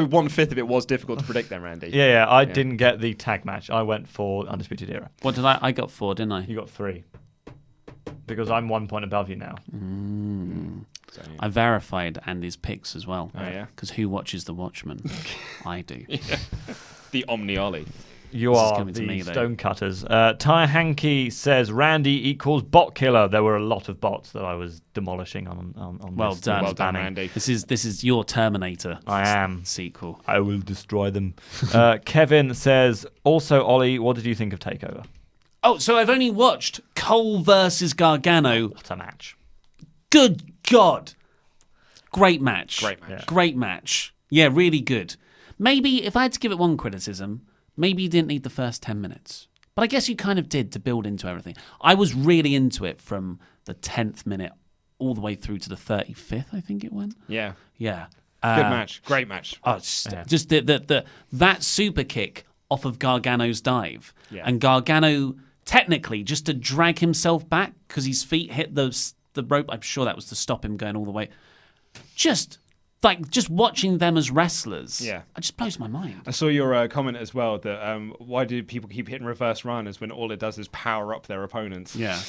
1/5 of it was difficult to predict then, Randy? Yeah. I didn't get the tag match. I went for Undisputed Era. What did I got 4, didn't I? You got 3. Because I'm 1 point above you now. So, yeah. I verified Andy's picks as well. Oh, yeah? Because who watches The Watchmen? I do. The Omni Ollie. You This is are coming to the me, though. Stonecutters. Ty Hanky says Randy equals bot killer. There were a lot of bots that I was demolishing on Well this done. Well done, banning. Randy. This is your Terminator I am. sequel. I will destroy them. Kevin says, also, Ollie, what did you think of TakeOver? Oh, so I've only watched Cole versus Gargano. What a match. Good God. Great match. Great match. Yeah. Great match. Yeah, really good. Maybe if I had to give it one criticism, maybe you didn't need the first 10 minutes. But I guess you kind of did to build into everything. I was really into it from the 10th minute all the way through to the 35th, I think it went. Yeah. Yeah. Good match. Great match. Oh, just that super kick off of Gargano's dive. Yeah. And Gargano, technically, just to drag himself back because his feet hit the rope, I'm sure that was to stop him going all the way. Just watching them as wrestlers, Yeah. it just blows my mind. I saw your comment as well that why do people keep hitting reverse runners when all it does is power up their opponents? Yeah.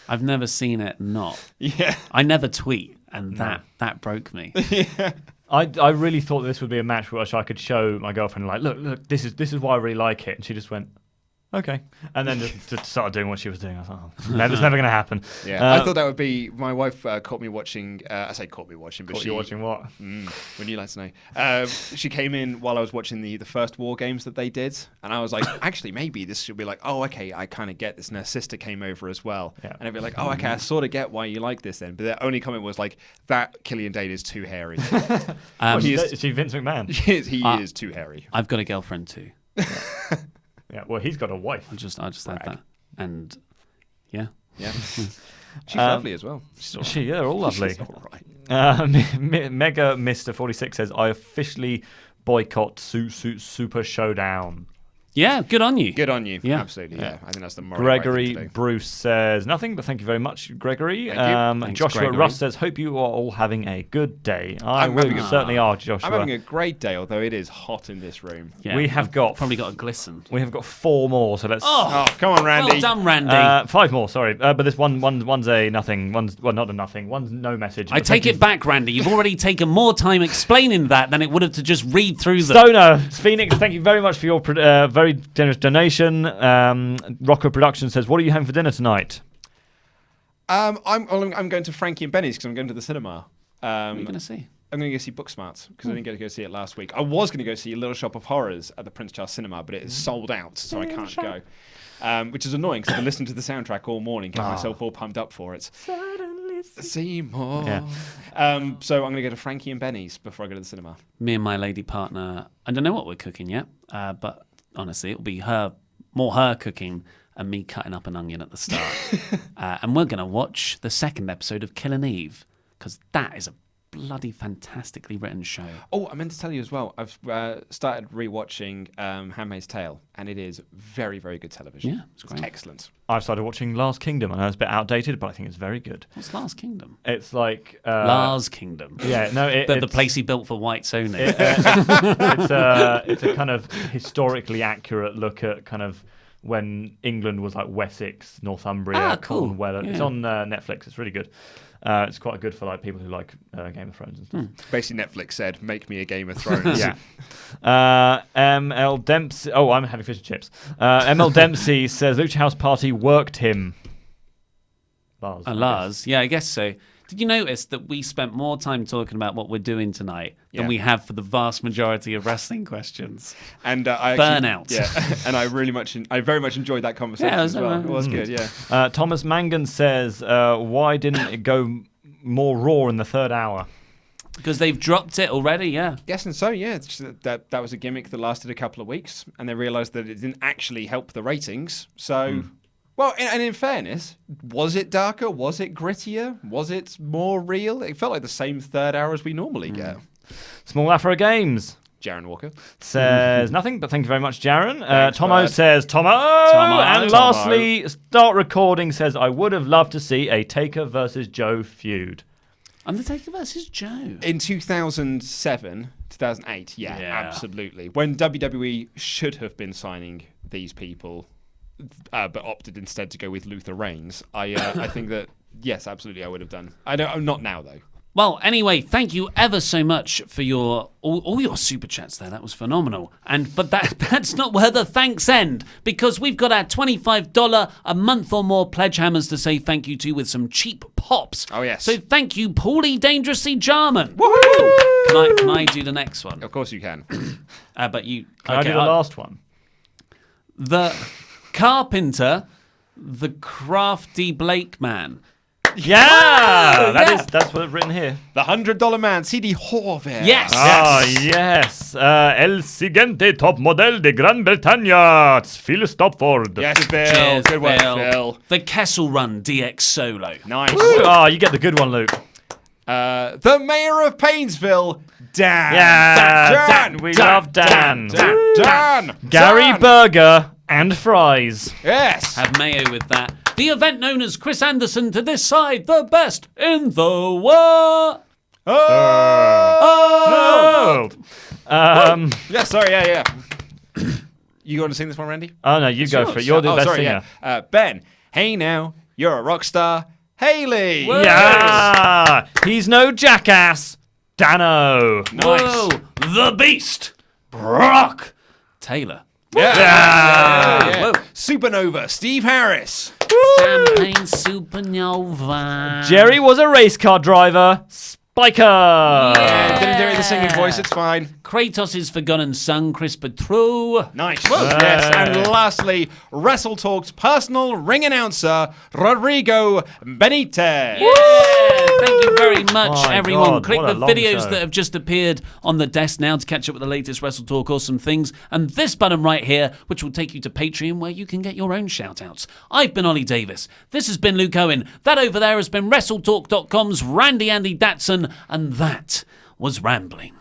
I've never seen it not. Yeah. I never tweet, and that broke me. I really thought this would be a match which I could show my girlfriend, like, look, this is why I really like it. And she just went, okay. And then just started doing what she was doing. I was like, oh, that's never going to happen. Yeah, I thought that would be. My wife caught me watching. I say caught me watching, but Caught you watching what? When you like to know. She came in while I was watching the first War Games that they did, and I was like, actually, maybe this should be like, oh, okay, I kind of get this. And her sister came over as well, Yeah. and I'd be like, oh, okay, I sort of get why you like this then. But the only comment was like, that Killian Dane is too hairy. Is she Vince McMahon? he is too hairy. I've got a girlfriend too. Yeah, well, he's got a wife. I just said that, and yeah, Yeah, she's lovely as well. They're all lovely. She's all right. Mega Mr. 46 says, I officially boycott Super Showdown. yeah. Good on you. Good on you. Yeah. Absolutely. Yeah, I think that's the moral right Gregory thing to do. Bruce says nothing, but thank you very much, Gregory. Thank you. Thanks, Joshua Gregory. Russ says, hope you are all having a good day. I'm having a- Certainly are, Joshua. I'm having a great day, although it is hot in this room. Yeah, We have got probably got a glisten. We have got 4 more, so let's. Oh, come on, Randy. Well done, Randy. 5 more, sorry. But this one's a nothing. One's not a nothing. One's no message. I But take thank it back, Randy. You've already taken more time explaining that than it would have to just read through them. Stoner Phoenix, thank you very much for your very generous donation. Rocco Productions says, "What are you having for dinner tonight?" I'm going to Frankie and Benny's because I'm going to the cinema. What are you going to see? I'm going to go see Booksmart because I didn't get to go see it last week. I was going to go see Little Shop of Horrors at the Prince Charles Cinema, but it is sold out, so I can't go. Which is annoying because I've been listening to the soundtrack all morning, getting myself all pumped up for it. Seymour. Yeah. So I'm going to go to Frankie and Benny's before I go to the cinema. Me and my lady partner, I don't know what we're cooking yet, but honestly, it'll be her cooking and me cutting up an onion at the start. And we're going to watch the second episode of Killing Eve because that is a bloody fantastically written show. Oh, I meant to tell you as well. I've started rewatching Handmaid's Tale, and it is very, very good television. Yeah, it's great. Excellent. I've started watching Last Kingdom. I know it's a bit outdated, but I think it's very good. What's Last Kingdom? It's like Lars Kingdom. Yeah, no, The it's place he built for whites only. it's a kind of historically accurate look at kind of when England was like Wessex, Northumbria, cool. Cornwall. It's Yeah. on Netflix. It's really good. It's quite good for like people who like Game of Thrones and stuff. Basically, Netflix said, "Make me a Game of Thrones." Yeah. ML Dempsey. Oh, I'm having fish and chips. ML Dempsey says Lucha House Party worked him. Lars. I guess. Lars, yeah, I guess so. Did you notice that we spent more time talking about what we're doing tonight than Yeah. we have for the vast majority of wrestling questions? And I Burnout. Yeah, and I very much enjoyed that conversation Yeah, it was, as well. It was good. Yeah. Thomas Mangan says, why didn't it go more raw in the third hour? Because they've dropped it already, yeah. Yes, and so yeah, it's just that was a gimmick that lasted a couple of weeks, and they realised that it didn't actually help the ratings. So, well, and in fairness, was it darker? Was it grittier? Was it more real? It felt like the same third hour as we normally get. Small Afro Games Jaron Walker. says nothing, but thank you very much, Jaron. Thanks, Tomo bud. says Tomo. And lastly, Start Recording says, I would have loved to see a Taker versus Joe feud. Undertaker versus Joe. In 2007, 2008, yeah, Yeah. absolutely. When WWE should have been signing these people, but opted instead to go with Luther Reigns, I think that, yes, absolutely, I would have done. I'm not now, though. Well, anyway, thank you ever so much for your all your super chats there. That was phenomenal. But that's not where the thanks end, because we've got our $25 a month or more pledge hammers to say thank you to with some cheap pops. Oh, yes. So thank you, Paulie Dangerously Jarman. Woohoo! Can I do the next one? Of course you can. But you. Can I do the last one? The Carpenter, the Crafty Blake Man. Yeah, yeah. that's what's written here. The $100 man, CD Horvath. Yes. Yes. El siguiente top model de Gran Bretaña. It's Phil Stopford. Yes, Phil. Cheers, Good work, Phil. The Kessel Run DX Solo. Nice. Oh, you get the good one, Luke. The mayor of Painesville, Dan. Yeah, Dan. we love Dan. Dan. Gary Dan. Burger and fries. Yes. Have mayo with that. The event known as Chris Anderson to this side, the best in the world. Oh. Yeah, sorry, yeah. You want to sing this one, Randy? Oh no, you go for it. You're the best sorry, singer. yeah. Ben, hey now, you're a rock star. Haley. Whoa. Yeah, he's no jackass. Dano. Whoa, the Beast, Brock Taylor. Yeah. Whoa. Supernova, Steve Harris. Champagne Supernova. Jerry was a race car driver. Spiker. Yeah, didn't do it in the singing voice, it's fine. Kratos' is forgotten son, Chris Petru. Nice. Yes, and lastly, Wrestle Talk's personal ring announcer, Rodrigo Benitez. Yeah, thank you very much, My everyone. God, Click what a the long videos show. that have just appeared on the desk now to catch up with the latest Wrestle Talk awesome things, and this button right here, which will take you to Patreon, where you can get your own shout-outs. I've been Ollie Davis. This has been Luke Owen. That over there has been WrestleTalk.com's Randy Andy Datson, and that was Rambling.